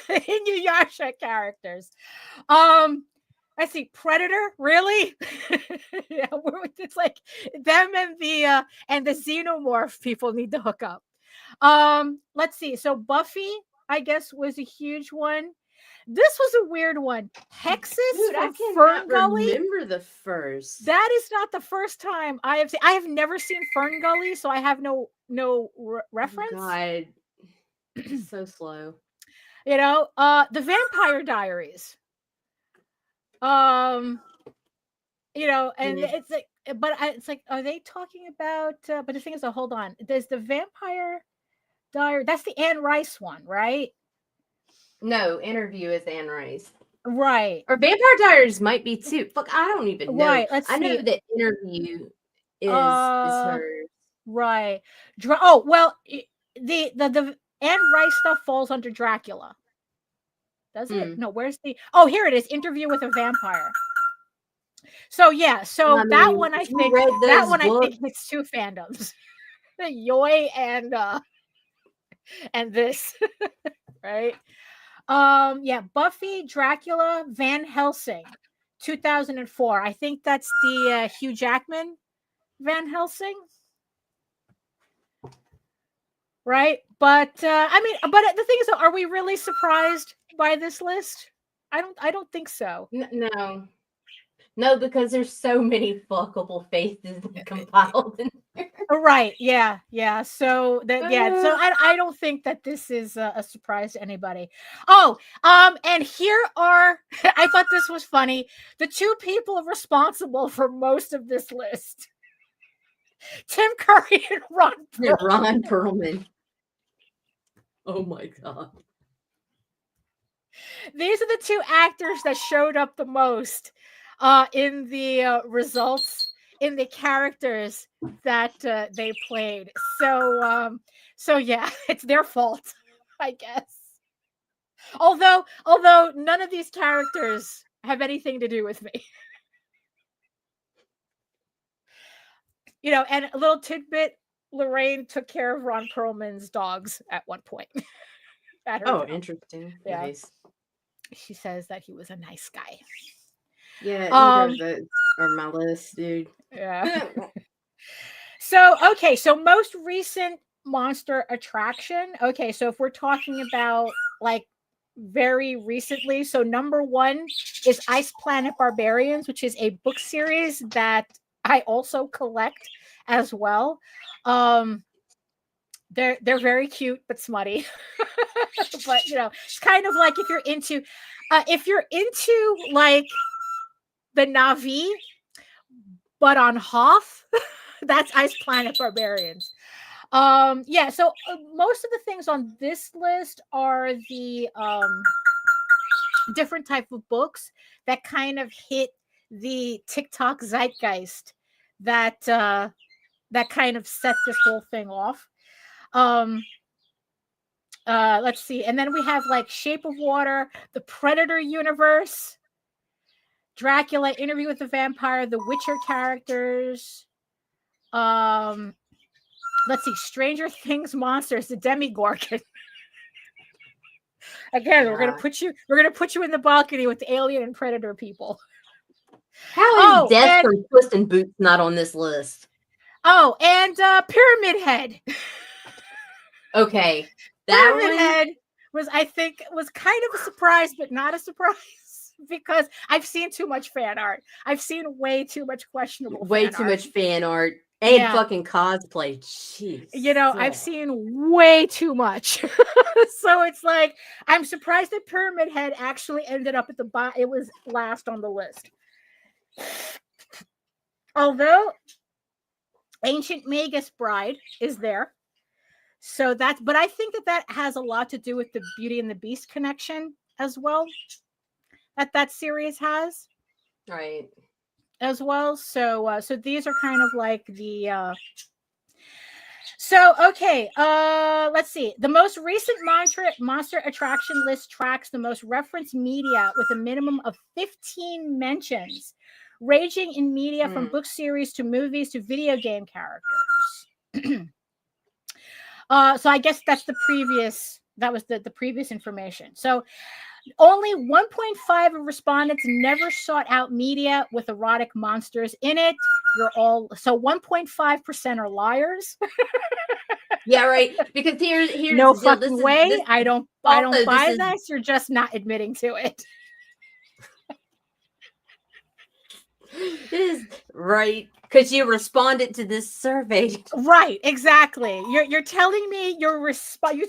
Inuyasha characters. I see Predator. Really? Yeah, it's like them and the Xenomorph people need to hook up. Let's see. So Buffy, I guess, was a huge one. This was a weird one. Hexus from Fern Gully. Remember the first. That is not the first time I have seen. I have never seen Fern Gully, so I have no reference. God, so slow. The Vampire Diaries. And it's like, but it's like, are they talking about? But the thing is, hold on. There's the Vampire Diary. That's the Anne Rice one, right? No, Interview is Anne Rice. Right. Or Vampire Diaries might be too. Fuck, I don't even know. Right. Let's see. I know that Interview is hers. Right. The Anne Rice stuff falls under Dracula. Does it? No, where's the... Oh, here it is. Interview with a Vampire. So yeah, that one I think it's two fandoms. Yoi and this. Right? Buffy, Dracula, Van Helsing, 2004. I think that's the Hugh Jackman Van Helsing. Right? But but the thing is, are we really surprised by this list? I don't think so. No, because there's so many fuckable faces compiled in there. Right. Yeah. So I don't think that this is a surprise to anybody. And here are I thought this was funny. The two people responsible for most of this list. Tim Curry and Ron Perlman. Oh my God. These are the two actors that showed up the most in the results, in the characters that they played. So yeah, it's their fault, I guess. Although none of these characters have anything to do with me. And a little tidbit, Lorraine took care of Ron Perlman's dogs at one point. Interesting. Yeah. Nice. She says that he was a nice guy. Yeah, either those are my list, dude. Yeah. So most recent monster attraction. Okay, so if we're talking about like very recently, so number 1 is Ice Planet Barbarians, which is a book series that I also collect as well. They're very cute but smutty. But it's kind of like if you're into like the Na'vi, but on Hoth, that's Ice Planet Barbarians. So most of the things on this list are the different type of books that kind of hit the TikTok zeitgeist that kind of set this whole thing off. Let's see. And then we have like Shape of Water, the Predator universe, Dracula, Interview with the Vampire, the Witcher characters. Let's see, Stranger Things monsters, the Demigorgon. Again, we're gonna put you in the balcony with the Alien and Predator people. How is Death from Puss in Boots not on this list? Oh, and Pyramid Head. Okay. Pyramid Head was kind of a surprise, but not a surprise. Because I've seen too much fan art. I've seen way too much questionable much fan art and fucking cosplay. Jeez. I've seen way too much. So it's like, I'm surprised that Pyramid Head actually ended up at the bottom. It was last on the list. Although Ancient Magus Bride is there. So that's, but I think that has a lot to do with the Beauty and the Beast connection as well. That series has. Right. As well. So so these are kind of like the so okay, let's see. The most recent monster attraction list tracks the most referenced media with a minimum of 15 mentions, ranging in media from book series to movies to video game characters. So I guess that's the previous, that was the previous information. So only 1.5 of respondents never sought out media with erotic monsters in it. You're all, so 1.5% are liars. Yeah, right. Because here's no the deal. fucking way. I don't buy this. You're just not admitting to it. It is right, because you responded to this survey. Right, exactly. You're telling me you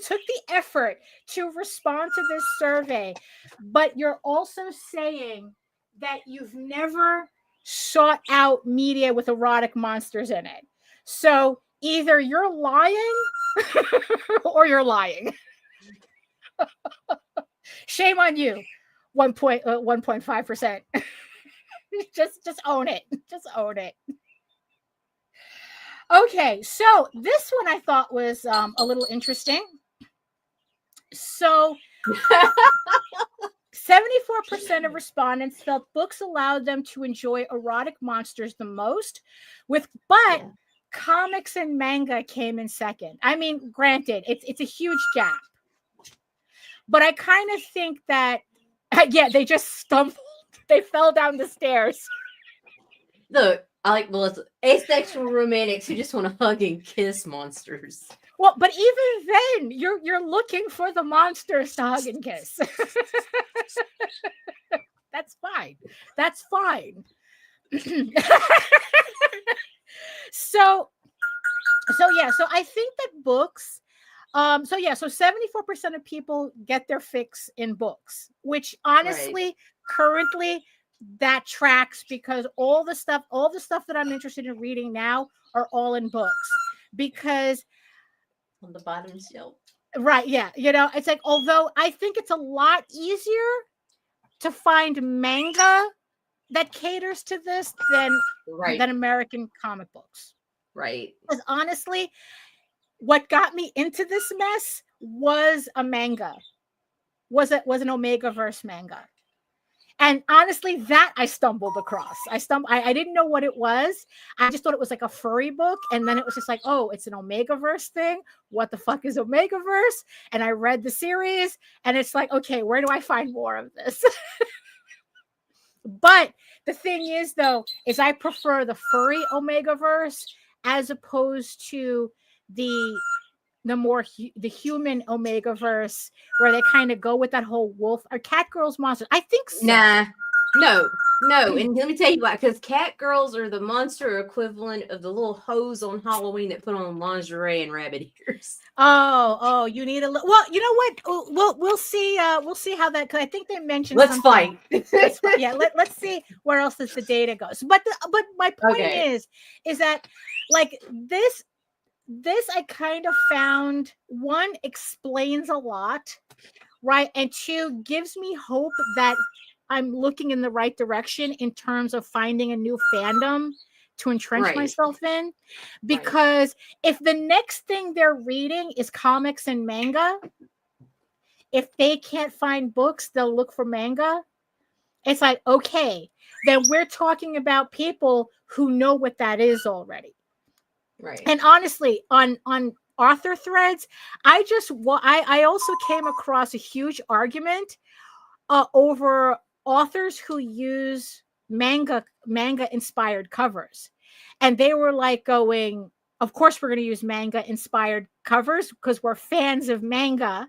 took the effort to respond to this survey, but you're also saying that you've never sought out media with erotic monsters in it. So either you're lying or you're lying. Shame on you. 1.5%. just own it. Just own it. Okay, so this one I thought was a little interesting. So 74% of respondents felt books allowed them to enjoy erotic monsters the most, but comics and manga came in second. I mean, granted, it's a huge gap. But I kind of think that they just stumbled. They fell down the stairs. Look, I like Melissa. Asexual romantics who just want to hug and kiss monsters. Well, but even then, you're looking for the monsters to hug and kiss. That's fine. That's fine. So I think that books. So 74% of people get their fix in books, which honestly, currently, that tracks, because all the stuff that I'm interested in reading now are all in books, because on the bottom shelf. Right, yeah. It's like, although I think it's a lot easier to find manga that caters to this than American comic books. Right. Because honestly, what got me into this mess was a manga. Was an Omegaverse manga. And honestly, that I stumbled across. I didn't know what it was. I just thought it was like a furry book. And then it was just like, oh, it's an Omegaverse thing. What the fuck is Omegaverse? And I read the series and it's like, okay, where do I find more of this? But the thing is, though, is I prefer the furry Omegaverse as opposed to the human Omegaverse, where they kind of go with that whole wolf or cat girls monster. I think so. No. And let me tell you why. Because cat girls are the monster equivalent of the little hoes on Halloween that put on lingerie and rabbit ears. Oh, you need a little. Well, you know what? We'll see. We'll see how that. Because I think they mentioned. Let's fight. Yeah. Let's see where else the data goes. But my point is that like this I kind of found, one, explains a lot, right? And two, gives me hope that I'm looking in the right direction in terms of finding a new fandom to entrench myself in. Because if the next thing they're reading is comics and manga, if they can't find books, they'll look for manga. It's like, okay, then we're talking about people who know what that is already. Right. And honestly, on author threads, I also came across a huge argument over authors who use manga inspired covers. And they were like going, of course we're going to use manga inspired covers because we're fans of manga,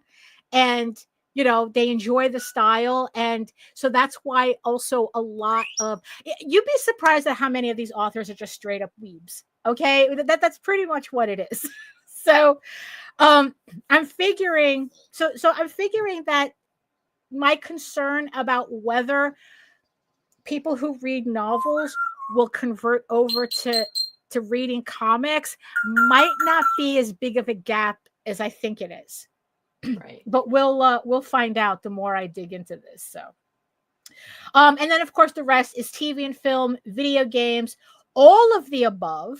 and they enjoy the style. And so that's why also a lot of, you'd be surprised at how many of these authors are just straight up weebs. Okay, that's pretty much what it is. So I'm figuring that my concern about whether people who read novels will convert over to to reading comics might not be as big of a gap as I think it is. Right. But we'll find out the more I dig into this. So, and then of course the rest is TV and film, video games, all of the above,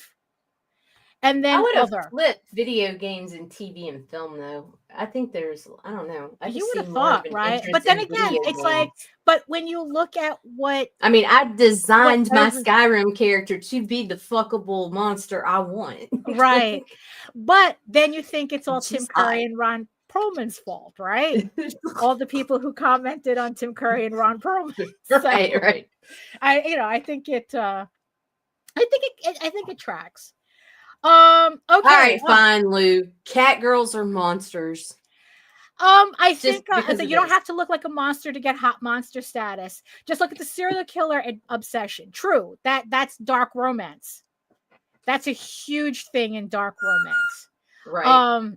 and then I would have other. flipped video games and TV and film though. I think I don't know. I You just would see have more of thought, an right? interest But then in again, video it's like, games. but when you look at what, I mean, I designed my every- Skyrim character to be the fuckable monster I want. right? But then you think it's all Tim Just Curry and Ron Perlman's fault, right? All the people who commented on Tim Curry and Ron Perlman. Right, right. I think it tracks. Okay. All right, fine, Lou. Cat girls are monsters. I Just think because that of you don't this. have to look like a monster to get hot monster status. Just look at the serial killer obsession. True, that's dark romance. That's a huge thing in dark romance. Right.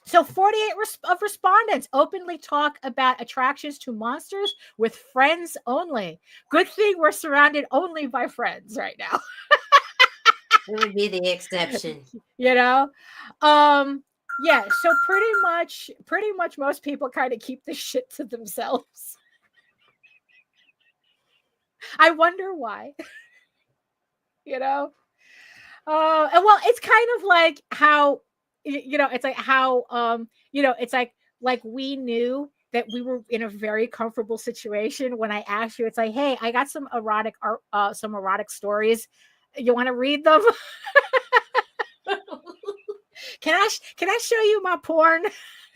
So 48 of respondents openly talk about attractions to monsters with friends only. Good thing we're surrounded only by friends right now. It would be the exception. You know? Yeah, so pretty much most people kind of keep this shit to themselves. I wonder why. You know? And well, it's kind of like how, it's like how, it's like we knew that we were in a very comfortable situation when I asked you. It's like, hey, I got some erotic stories. You want to read them? Can I show you my porn?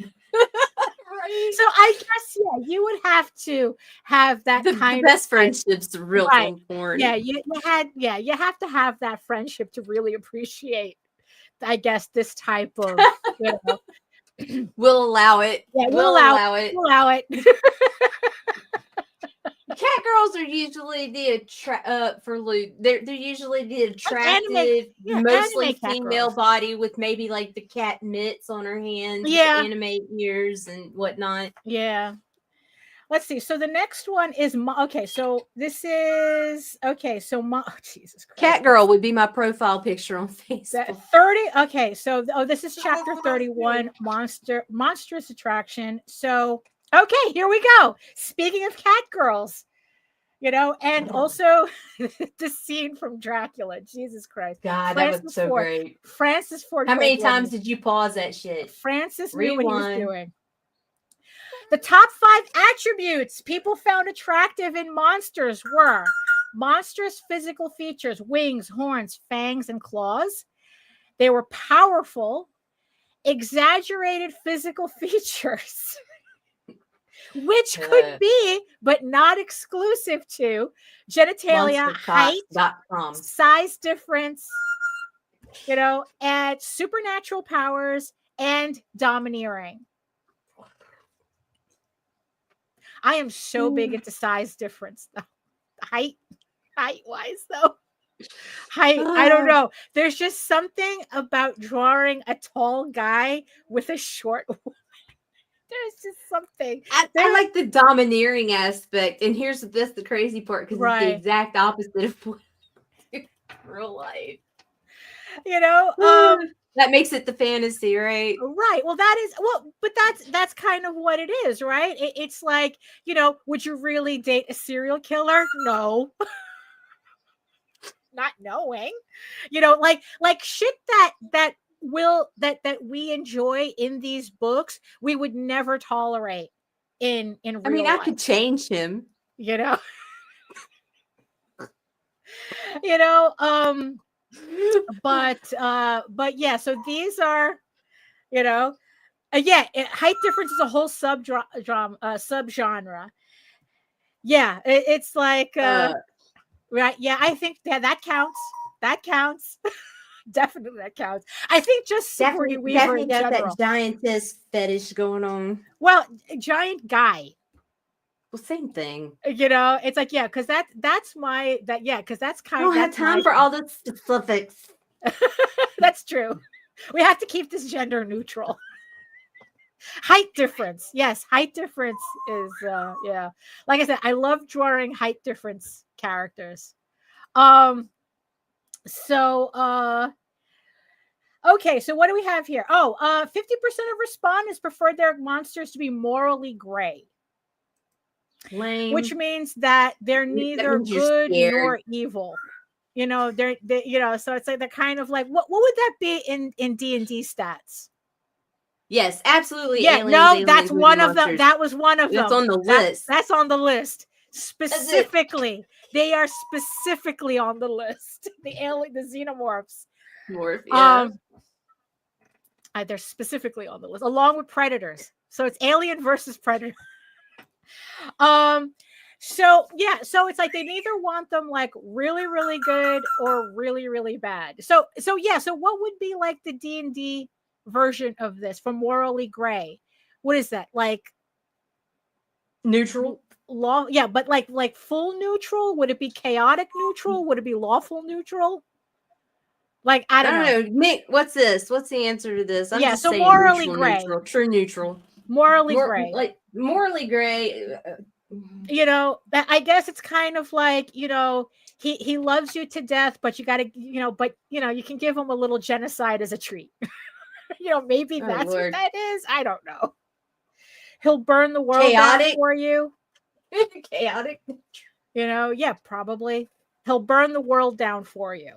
Right. So I guess you would have to have that The kind best of friendships, the real right. porn. Yeah, you have to have that friendship to really appreciate, I guess, this type of, We'll allow it. Yeah, we'll allow it. We'll allow it. Cat girls are usually for Lou. They're usually the attractive, mostly anime cat female girls. body with maybe like the cat mitts on her hands, with Yeah. the anime ears and whatnot. Yeah. Let's see. So the next one is okay. So this is okay. So Jesus Christ. Cat girl would be my profile picture on Facebook. 30. Okay. So this is chapter 31. Monstrous attraction. So okay, here we go. Speaking of cat girls, and also the scene from Dracula. Jesus Christ. God, that was so great. Francis Ford. How many times did you pause that shit? Francis knew what he was doing. The top 5 attributes people found attractive in monsters were monstrous physical features, wings, horns, fangs, and claws. They were powerful, exaggerated physical features, which could be, but not exclusive to, genitalia, height, size difference, and supernatural powers and domineering. I am so big into size difference, though. Height wise, though. Height, I don't know. There's just something about drawing a tall guy with a short woman. There's just something. I like the domineering aspect, and that's the crazy part, because it's the exact opposite of real life. That makes it the fantasy, right? Right. Well, but that's kind of what it is, right? It's like, would you really date a serial killer? No. Not knowing, like shit that we enjoy in these books, we would never tolerate in real life. I could change him, but yeah, so these are, height difference is a whole subgenre. Yeah, it's like right. Yeah, I think that counts. That counts. Definitely that counts. I think just Sigourney Weaver in general. That giantess fetish going on. Well, giant guy. Well, same thing. It's like, yeah, because that's kind of. I don't have time for all the specifics. That's true. We have to keep this gender neutral. Height difference. Yes, height difference is yeah. Like I said, I love drawing height difference characters. So, okay, so what do we have here? Oh, 50% of respondents preferred their monsters to be morally gray, Lame. which means that they're neither means you're good scared. nor evil. You know, they you know, so it's like they're kind of like, what would that be in D&D stats? Yes, absolutely. Yeah, Aliens, no, aliens, that's movie one of them. monsters. That was one of That's them. on the list. That's on the list. That's it. Specifically, they are specifically on the list. The xenomorphs. Morph, yeah. They're specifically on the list, along with predators. So it's alien versus predator. So yeah, so it's like they neither want them like really, really good or really, really bad. So yeah, so what would be like the D&D version of this for morally gray? What is that? Like neutral? Law, yeah, but like full neutral? Would it be chaotic neutral? Would it be lawful neutral? Like I don't know. Nick, what's this? What's the answer to this? I'm just so saying morally neutral, gray. neutral, true neutral. Morally gray. Like morally gray. You know, that I guess it's kind of like, you know, he loves you to death, but you got to, you know, but you know, you can give him a little genocide as a treat. You know, maybe that's what that is. I don't know. He'll burn the world down for you. Chaotic. You know, yeah, probably. He'll burn the world down for you.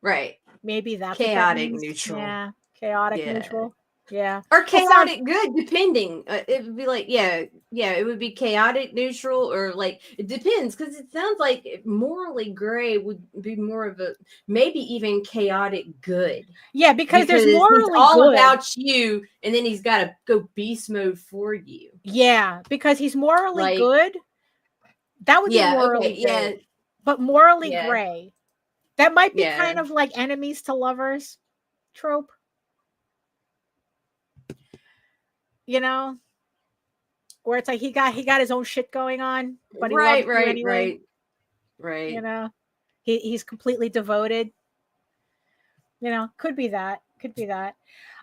Right. Maybe that's chaotic what that neutral. Yeah, chaotic neutral. Yeah. Or chaotic good, depending. It would be like, yeah, it would be chaotic neutral, or like, it depends, because it sounds like morally gray would be more of a, maybe even chaotic good. Yeah, because there's morally he's all good about you, and then he's got to go beast mode for you. Yeah, because he's morally good. That would be morally good. Yeah. But morally gray. That might be kind of like enemies to lovers trope. You know, where it's like he got his own shit going on, but he loves you anyway. Right. You know, he's completely devoted. You know, could be that.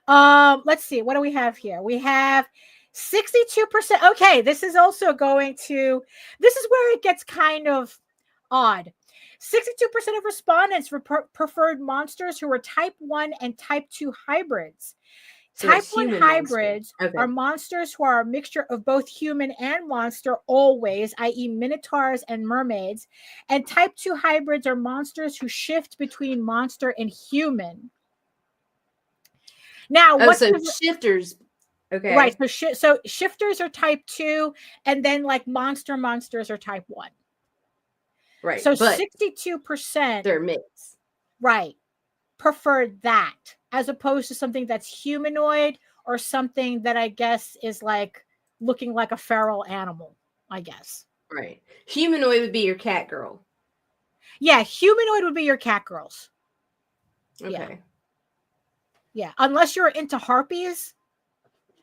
Let's see. What do we have here? We have 62%. Okay, this is also going to. This is where it gets kind of odd. 62% of respondents preferred monsters who were type 1 and type 2 hybrids. So type 1 hybrids are monsters who are a mixture of both human and monster always, i.e. minotaurs and mermaids. And type 2 hybrids are monsters who shift between monster and human. Now, shifters. Okay. Right. So shifters are type 2, and then like monsters are type 1. Right. So 62%. They're mixed. Right. Prefer that as opposed to something that's humanoid or something that I guess is like looking like a feral animal, I guess. Right. Humanoid would be your cat girl. Yeah, humanoid would be your cat girls. Okay. Yeah. Unless you're into harpies,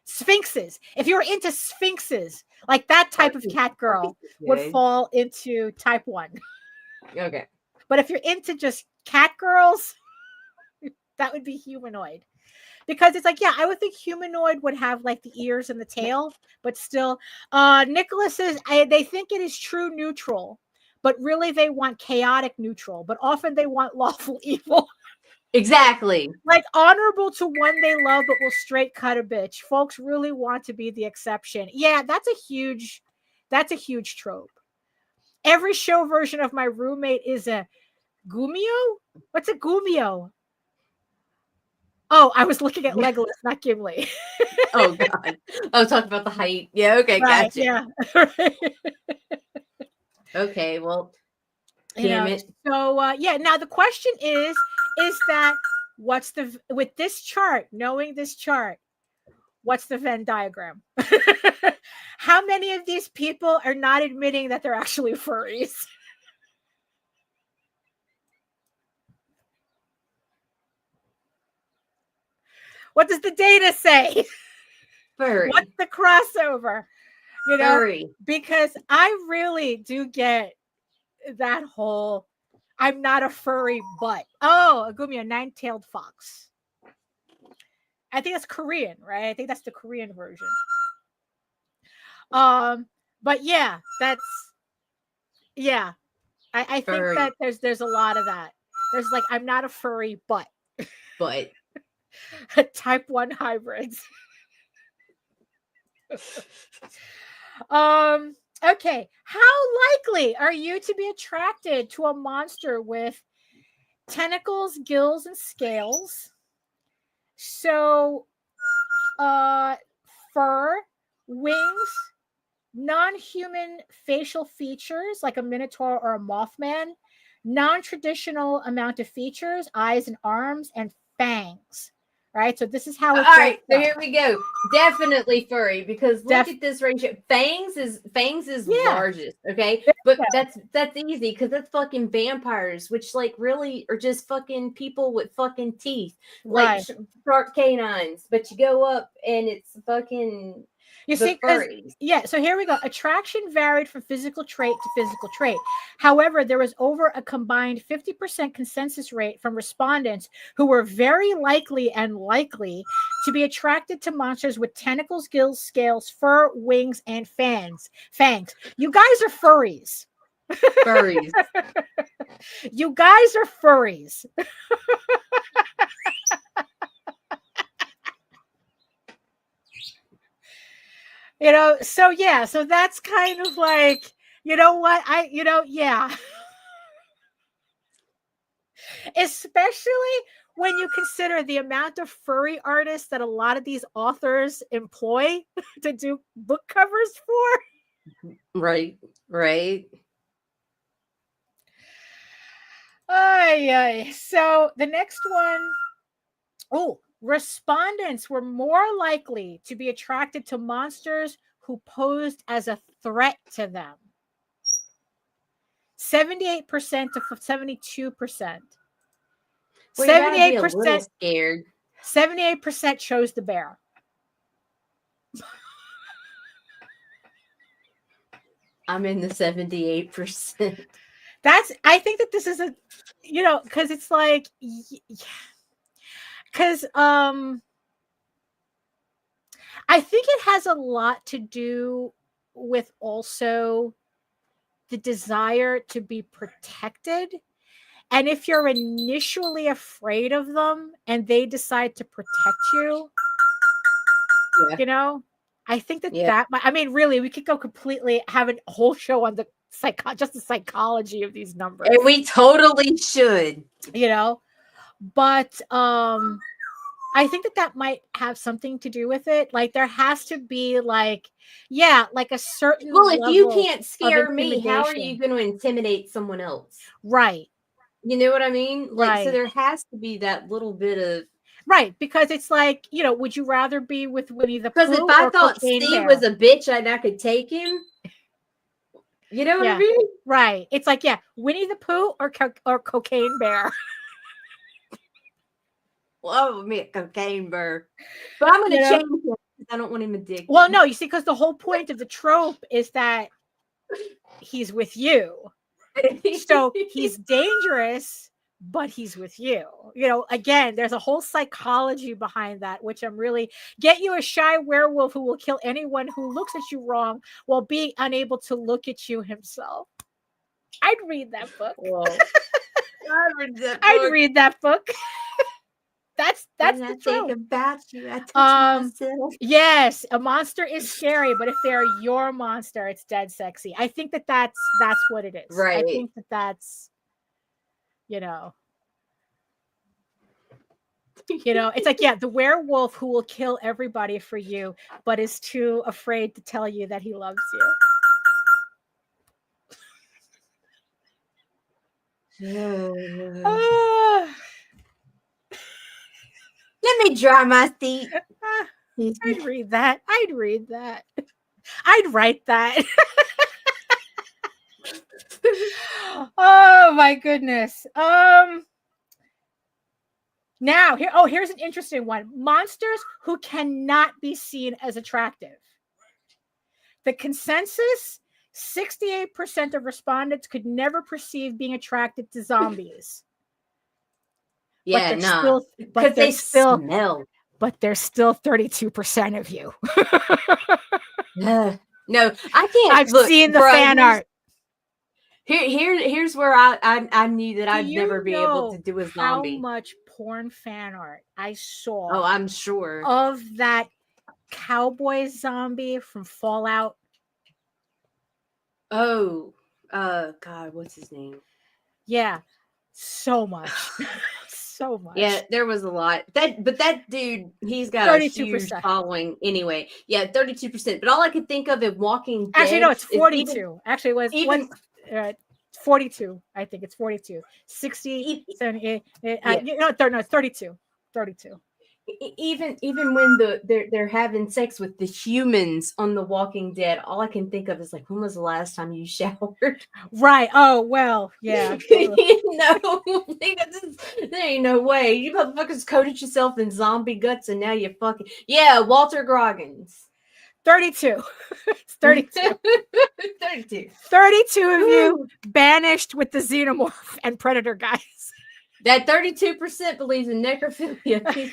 sphinxes. If you're into sphinxes, like that type of cat girl would fall into type 1. Okay. But if you're into just cat girls, that would be humanoid. Because it's like, yeah, I would think humanoid would have like the ears and the tail, but still. Nicholas says they think it is true neutral, but really they want chaotic neutral, but often they want lawful evil. Exactly. Like honorable to one they love, but will straight cut a bitch. Folks really want to be the exception. Yeah, that's a huge trope. Every show version of My Roommate is a Gumio? What's a Gumio? Oh, I was looking at Legolas, not Gimli. Oh, God. I was talking about the height. Yeah, okay, right, gotcha. Yeah. Okay, well, damn it. So, yeah, now the question is that with this chart, knowing this chart, what's the Venn diagram? How many of these people are not admitting that they're actually furries? What does the data say? Furry. What's the crossover? You know, furry. Because I really do get that whole I'm not a furry, but a Gumio, 9-tailed fox. I think that's Korean, right? I think that's the Korean version. But yeah, I think that there's a lot of that. There's like, I'm not a furry, but type 1 hybrids. Okay. How likely are you to be attracted to a monster with tentacles, gills, and scales? So, fur, wings, non-human facial features like a minotaur or a mothman, non-traditional amount of features, eyes and arms, and fangs. Right, so this is how. All right, so here we go. Definitely furry, because look at this ratio. Fangs is largest, okay, but that's easy because that's fucking vampires, which like really are just fucking people with fucking teeth, like sharp canines. But you go up and it's fucking. You see, yeah, so here we go. Attraction varied from physical trait to physical trait. However, there was over a combined 50% consensus rate from respondents who were very likely to be attracted to monsters with tentacles, gills, scales, fur, wings, and fangs. You guys are furries. Furries. You guys are furries. You know, so yeah, so that's kind of like, you know what, yeah. Especially when you consider the amount of furry artists that a lot of these authors employ to do book covers for. Right. So the next one, respondents were more likely to be attracted to monsters who posed as a threat to them. 78% to 72%. 78% scared. 78% chose the bear. I'm in the 78%. I think that this is a, you know, because it's like, because I think it has a lot to do with also the desire to be protected. And if you're initially afraid of them and they decide to protect you, you know, I think that I mean, really, we could go completely have a whole show on the just the psychology of these numbers. And we totally should, you know, but I think that might have something to do with it. Like there has to be like a certain if you can't scare me, how are you going to intimidate someone else? Right. You know what I mean? Like, so there has to be that little bit of because it's like, you know, would you rather be with Winnie the Pooh? Because if I thought Steve was a bitch and I could take him, you know what I mean? Right. It's like, Winnie the Pooh or Cocaine Bear. Well, me a Cocaine Bear, but I'm going to change him because I don't want him addicted. Well, no, you see, because the whole point of the trope is that he's with you. So he's dangerous, but he's with you. You know, again, there's a whole psychology behind that, which I'm really get you a shy werewolf who will kill anyone who looks at you wrong while being unable to look at you himself. I'd read that book. I'd read that book. That's the trope. About you. I touch myself. Yes, a monster is scary, but if they're your monster, it's dead sexy. I think that's what it is. Right. I think that's, you know, it's like, the werewolf who will kill everybody for you, but is too afraid to tell you that he loves you. Let me dry my feet. I'd read that. I'd write that. Oh my goodness. Now here's an interesting one. Monsters who cannot be seen as attractive. The consensus, 68% of respondents could never perceive being attracted to zombies. Yeah, no. Because they smell. But there's still 32% of you. No, I can't. I've seen the fan art. Here's where I knew that I'd you never be able know to do a how zombie. much porn fan art I Oh, saw I'm sure. of that cowboy zombie from Fallout? Oh, God, what's his name? Yeah, so much. So much. Yeah, there was a lot. But that dude, he's got a huge 32%. following anyway. Yeah, 32%. But all I could think of in Walking Dead. Actually, no, it's is 42. Actually, it was even 42. I think it's 42. 60, e- 70, yeah. no, it's 32. 32. Even when they're having sex with the humans on The Walking Dead, all I can think of is like, when was the last time you showered? Right. Oh, well, yeah. There ain't no way. You motherfuckers coated yourself in zombie guts and now you're fucking. Yeah, Walter Goggins. 32. It's 32. 32. 32 of you banished with the xenomorph and predator guys. That 32% believes in necrophilia.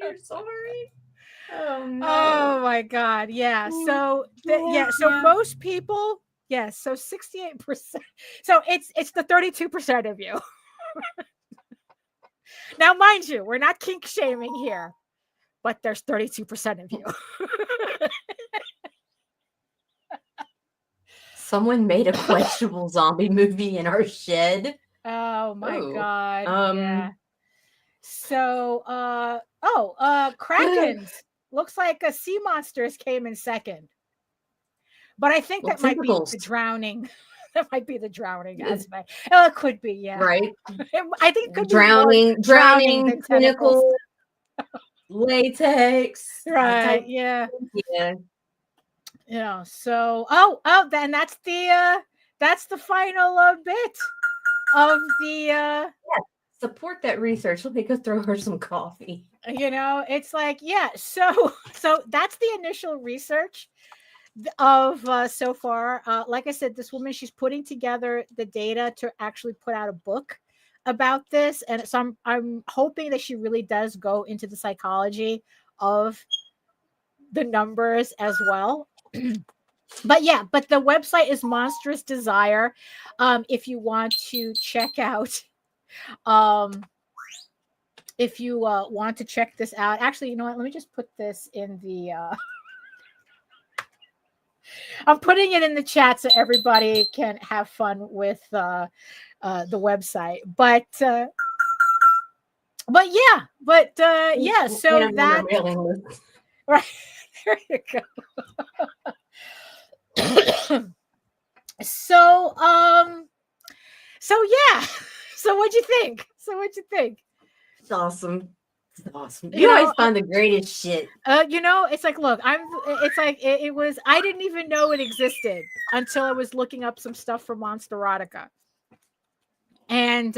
You're sorry. Oh no. Oh my god. Yeah. So so most people, yes, so 68%. So it's the 32% of you. Now, mind you, we're not kink shaming here, but there's 32% of you. Someone made a questionable zombie movie in our shed. Oh my Ooh. god. Yeah. So Krakens. Looks like a sea monsters came in second. But I think that might be the drowning. That might be the drowning aspect. Oh, it could be, yeah. Right. I think it could drowning than tentacles. Latex. Right. Yeah. Yeah. You know, so then that's the final bit of the support that research. Let me go throw her some coffee. You know, it's like, yeah, so that's the initial research of so far. Like I said, this woman, she's putting together the data to actually put out a book about this, and so I'm hoping that she really does go into the psychology of the numbers as well. But the website is Monstrous Desire. If you want to check out if you want to check this out. Actually, you know what, let me just put this in the I'm putting it in the chat so everybody can have fun with the website. But yeah, so that right there you go. So yeah. So what'd you think? It's awesome. You always find the greatest shit. It's like, look, it was, I didn't even know it existed until I was looking up some stuff for Monsterotica. And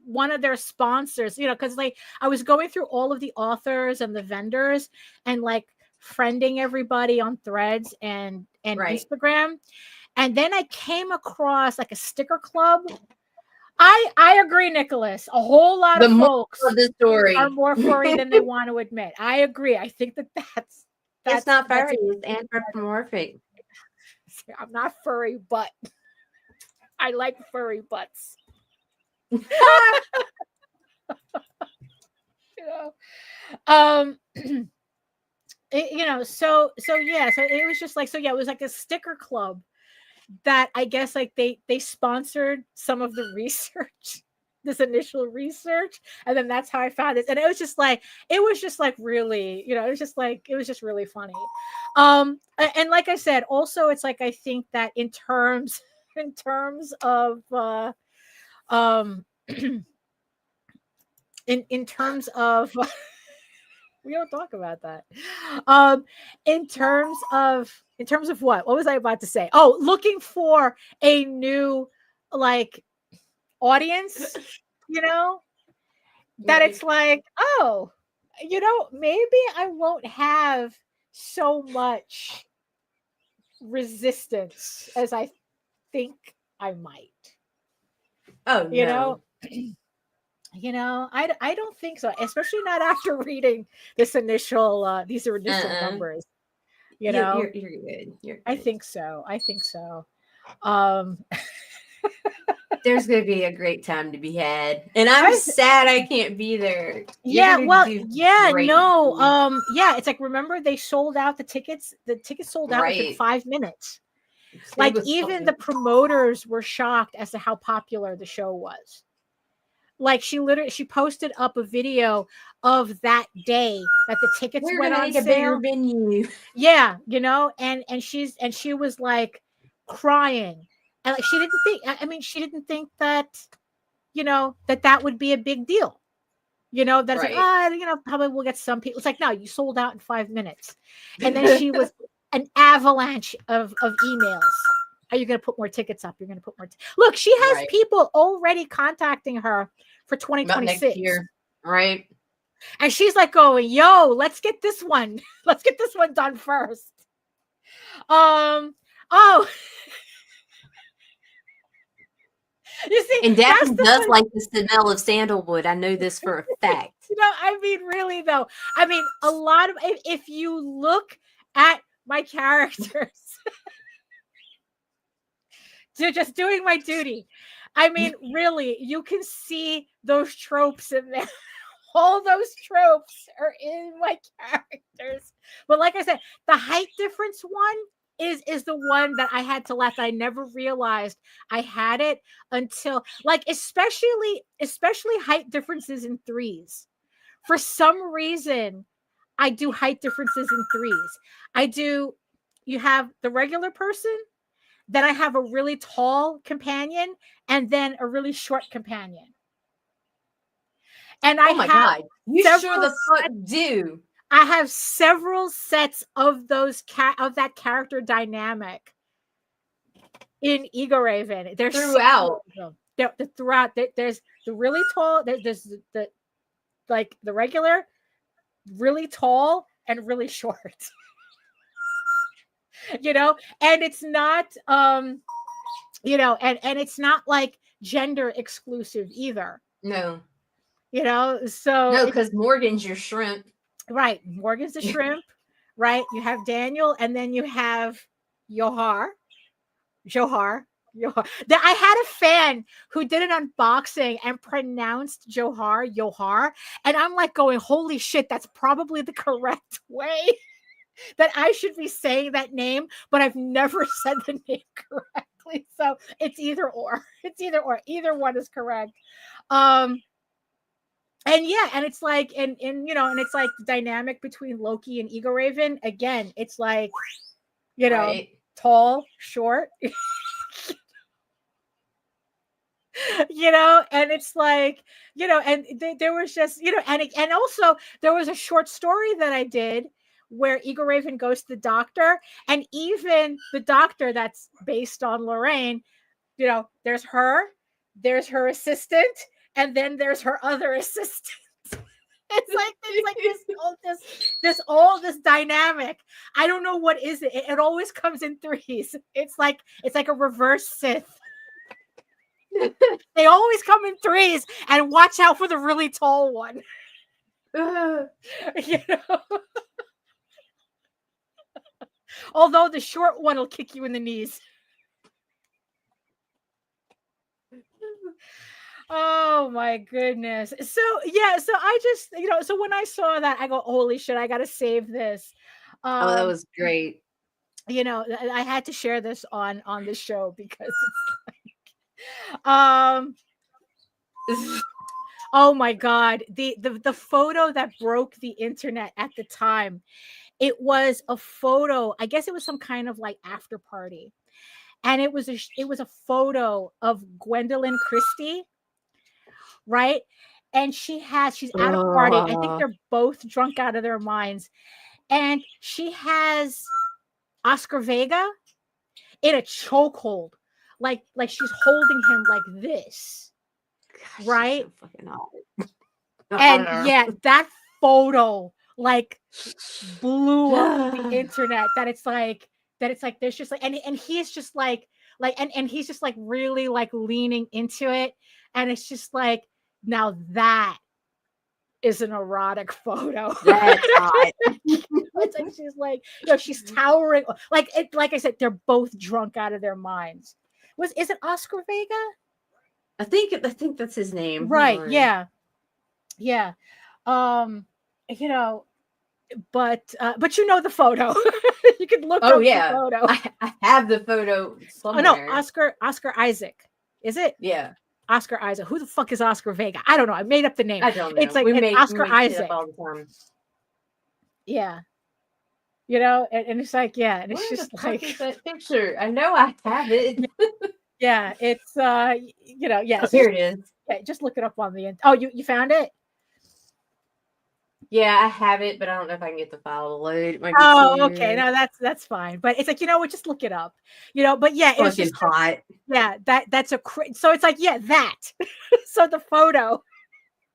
one of their sponsors, because like I was going through all of the authors and the vendors and like friending everybody on Threads and Instagram. And then I came across like a sticker club. I agree, Nicholas. A whole lot of folks are more furry than they want to admit. I agree. I think that's it's not furry, it's anthropomorphic. I'm not furry, but I like furry butts. So it was just like, it was like a sticker club that I guess like they sponsored some of the research, this initial research, and then that's how I found it. And it was just like really, it was just really funny. And like I said, also it's like I think that in terms of in terms of we don't talk about that. In terms of what was I about to say? Oh, looking for a new like audience, that it's like, oh, maybe I won't have so much resistance as I think I might. Oh, I don't think so, especially not after reading these initial numbers. You're good. I think so. There's gonna be a great time to be had, and I'm sad I can't be there. Yeah, well, yeah, no, food. yeah, it's like, remember they sold out the tickets. The tickets sold out within Right. 5 minutes. It Like, was even the fucking- promoters were shocked as to how popular the show was. Like, she posted up a video of that day that the tickets We're went gonna on need a bigger sale. venue. Yeah, you know, and she was like crying, and like she didn't think. I mean, she didn't think that, you know, that would be a big deal. You know, that's Right. like, you know, probably we'll get some people. It's like, no, you sold out in 5 minutes, and then she was an avalanche of emails. Are you going to put more tickets up? You're going to put more. Look, she has Right. people already contacting her for About 2026. next year. Right. And she's like going, yo, let's get this one. Let's get this one done first. Oh. You see, And Daphne does thing. like the smell of sandalwood. I know this for a fact. You know, I mean, really though. I mean, a lot of if you look at my characters, just doing my duty. I mean, really, you can see those tropes in there. All those tropes are in my characters. But like I said, the height difference one is the one that I had to laugh. I never realized I had it until, like, especially height differences in threes. For some reason, I do height differences in threes. You have the regular person, then I have a really tall companion, and then a really short companion. And oh my God, you sure the fuck do. I have several sets of those of that character dynamic in Ego Raven. There's throughout. There's the really tall. There's the like the regular, really tall, and really short. You know, and it's not you know, and it's not like gender exclusive either. No. You know, so no, because Morgan's your shrimp. Right. Morgan's a shrimp, right? You have Daniel, and then you have Johar. I had a fan who did an unboxing and pronounced Johar, and I'm like going, holy shit, that's probably the correct way that I should be saying that name, but I've never said the name correctly. So it's either or. Either one is correct. And yeah, and it's like, and you know, and it's like the dynamic between Loki and Ego Raven. Again, it's like, you know, right. Tall, short, you know, and it's like, you know, and there was just, you know, and also there was a short story that I did where Ego Raven goes to the doctor, and even the doctor that's based on Lorraine, you know, there's her assistant, and then there's her other assistant. It's like this dynamic. I don't know what is it. It always comes in threes. It's like a reverse Sith. They always come in threes, and watch out for the really tall one. You know. Although the short one will kick you in the knees. Oh my goodness. So yeah, so I just, you know, so when I saw that, I go, holy shit, I gotta save this. Oh, that was great. You know, I had to share this on the show because it's like, oh my God, the photo that broke the internet at the time, it was a photo, I guess it was some kind of like after party. And it was a photo of Gwendolyn Christie, right? And she's at a party. I think they're both drunk out of their minds. And she has Oscar Vega in a chokehold. Like she's holding him like this. Gosh, right? So fucking hot. And yeah, that photo like blew up the internet that it's like there's just like and he's just like and he's just like really like leaning into it, and it's just like, now that is an erotic photo. That's hot. It's like she's was like, she's towering. Like I said, they're both drunk out of their minds. Is it Oscar Vega? I think that's his name. Right. Yeah. Yeah. But the photo. You can look up the photo. I have the photo somewhere. Oh no, Oscar Isaac. Is it? Yeah. Oscar Isaac. Who the fuck is Oscar Vega? I don't know. I made up the name. I don't know. It's like Oscar Isaac. All the time. Yeah. And it's like, yeah, and it's just like is that picture. I know I have it. Yeah, it's yeah. Oh, here it is. Yeah, just look it up on the end. Oh, you found it? Yeah, I have it, but I don't know if I can get the file to load. Okay. No, that's fine. But it's like, just look it up. But yeah, it was just hot. Yeah, that's so it's like, yeah, that. So the photo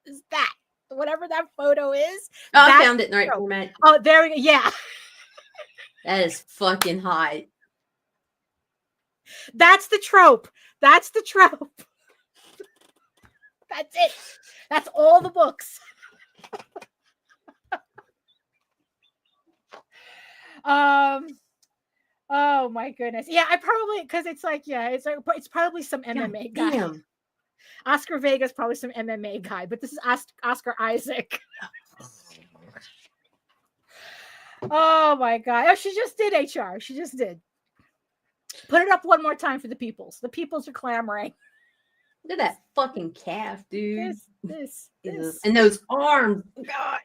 is that. Whatever that photo is. Oh, I found it in the right format. Oh, there we go. Yeah. That is fucking hot. That's the trope. That's the trope. That's it. That's all the books. Oh my goodness. Yeah, I probably, because it's like, yeah, it's probably some MMA guy. Damn. Oscar Vega's probably some MMA guy, but this is Oscar Isaac. Oh my God. Oh, she just did HR. She just did. Put it up one more time for the peoples. The peoples are clamoring. Look at that fucking calf, dude. This. And those arms. God.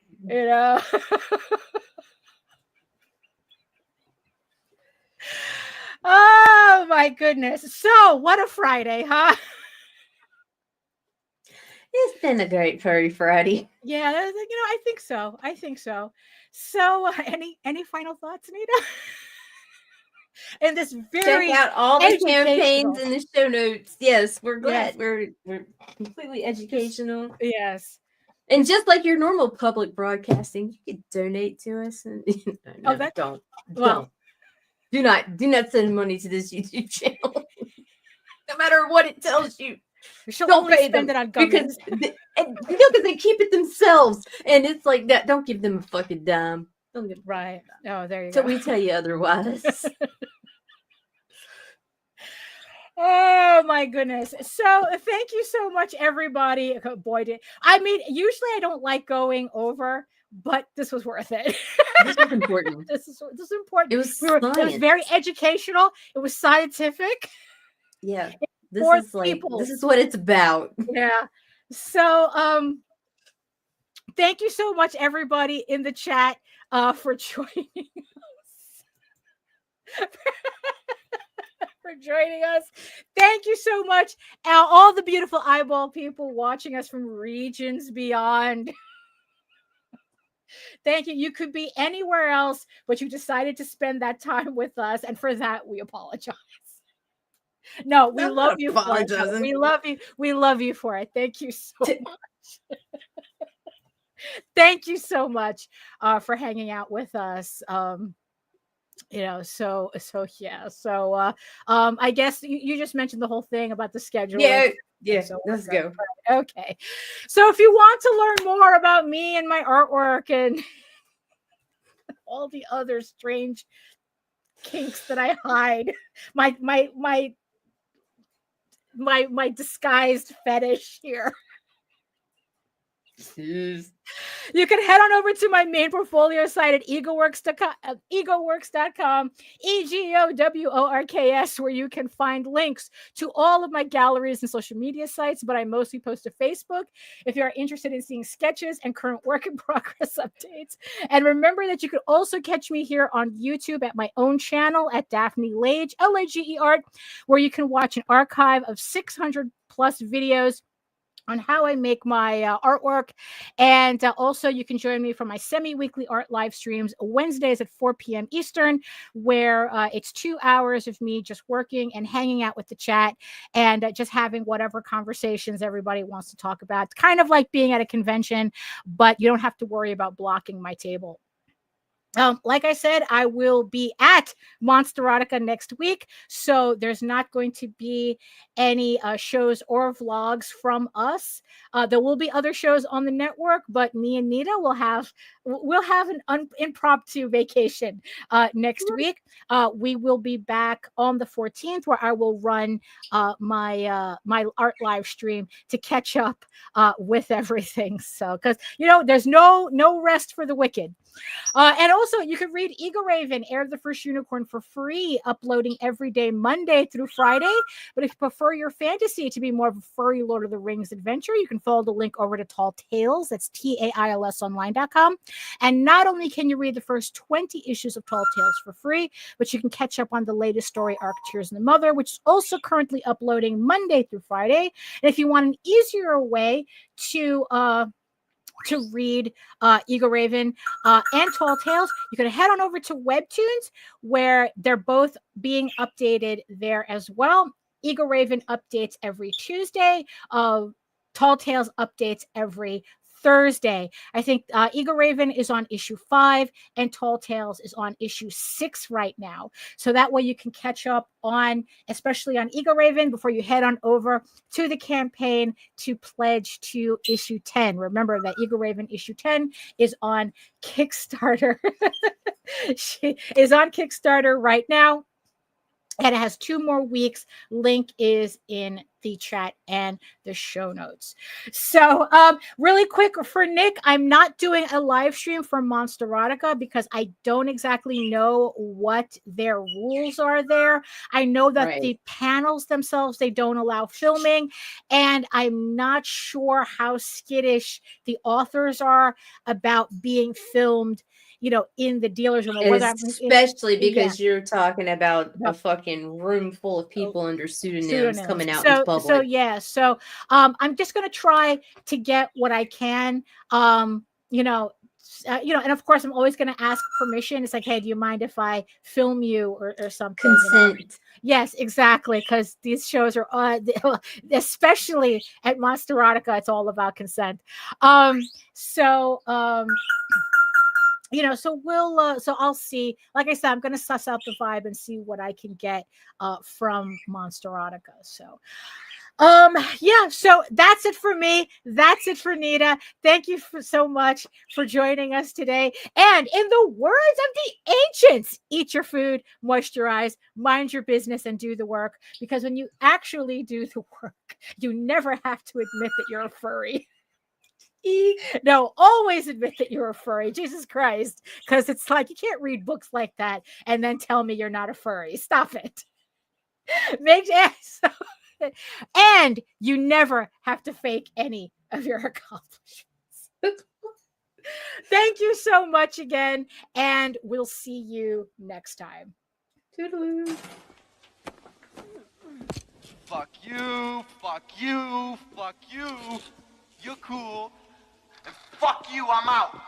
Oh my goodness. So what a Friday, huh? It's been a great furry Friday. Yeah, I think so. So any final thoughts, Nita? And this very check out all the campaigns in the show notes. Yes, we're glad. Yes. We're completely educational. Yes. And just like your normal public broadcasting, you can donate to us. And don't. Do not send money to this YouTube channel. No matter what it tells you. Don't pay them it on because they keep it themselves. And it's like that. Don't give them a fucking dime. Right. Oh, there you go. So we tell you otherwise. Oh my goodness. So thank you so much, everybody. Oh, boy, usually I don't like going over, but this was worth it. This was important. This is important. It was it was very educational. It was scientific. Yeah. This is what it's about. Yeah. So thank you so much, everybody in the chat, for joining us. For joining us. Thank you so much. All the beautiful eyeball people watching us from regions beyond. Thank you. You could be anywhere else, but you decided to spend that time with us. And for that, we apologize. No, we love you for it. We love you. We love you for it. Thank you so much. Thank you so much for hanging out with us. So yeah. So I guess you just mentioned the whole thing about the schedule. Yeah. So let's go. Okay. So if you want to learn more about me and my artwork and all the other strange kinks that I hide, my disguised fetish here. Jeez. You can head on over to my main portfolio site at egoworks.com, EGOWORKS, where you can find links to all of my galleries and social media sites, but I mostly post to Facebook if you are interested in seeing sketches and current work in progress updates. And remember that you can also catch me here on YouTube at my own channel at Daphne Lage, Lage Art, where you can watch an archive of 600 plus videos on how I make my artwork. And also you can join me for my semi-weekly art live streams Wednesdays at 4 p.m. Eastern, where it's 2 hours of me just working and hanging out with the chat and just having whatever conversations everybody wants to talk about. It's kind of like being at a convention, but you don't have to worry about blocking my table. Like I said, I will be at Monsterotica next week, so there's not going to be any shows or vlogs from us. There will be other shows on the network, but me and Nita will have an impromptu vacation next week. We will be back on the 14th, where I will run my art live stream to catch up with everything. So, because there's no rest for the wicked. And also, you can read Eagle Raven, Heir of the First Unicorn, for free, uploading every day, Monday through Friday. But if you prefer your fantasy to be more of a furry Lord of the Rings adventure, you can follow the link over to Tall Tales. That's TAILSonline.com. And not only can you read the first 20 issues of Tall Tales for free, but you can catch up on the latest story arc, Tears in the Mother, which is also currently uploading Monday through Friday. And if you want an easier way to read Eagle Raven and Tall Tales, you can head on over to Webtoons, where they're both being updated there as well. Eagle Raven updates every Tuesday. Tall Tales updates every Thursday. I think Eagle Raven is on issue 5 and Tall Tales is on issue 6 right now. So that way you can catch up on, especially on Eagle Raven, before you head on over to the campaign to pledge to issue 10. Remember that Eagle Raven issue 10 is on Kickstarter. She is on Kickstarter right now, and it has 2 more weeks. Link is in the chat and the show notes. So really quick for Nick, I'm not doing a live stream for Monsterotica because I don't exactly know what their rules are there. I know that the panels themselves, they don't allow filming, and I'm not sure how skittish the authors are about being filmed, in the dealer's room. Especially because you're talking about a fucking room full of people under pseudonyms coming out into public. So I'm just going to try to get what I can, and of course I'm always going to ask permission. It's like, hey, do you mind if I film you or something? Consent. Yes, exactly. Because these shows are, especially at Monsterotica, it's all about consent. So I'll see. Like I said, I'm going to suss out the vibe and see what I can get from Monsterotica. So so that's it for me. That's it for Nita. Thank you so much for joining us today. And in the words of the ancients, eat your food, moisturize, mind your business, and do the work. Because when you actually do the work, you never have to admit that you're a furry. No, always admit that you're a furry. Jesus Christ. Because it's like, you can't read books like that and then tell me you're not a furry. Stop it. And you never have to fake any of your accomplishments. Thank you so much again, and we'll see you next time. Toodaloo. Fuck you, fuck you, fuck you. You're cool. And fuck you, I'm out.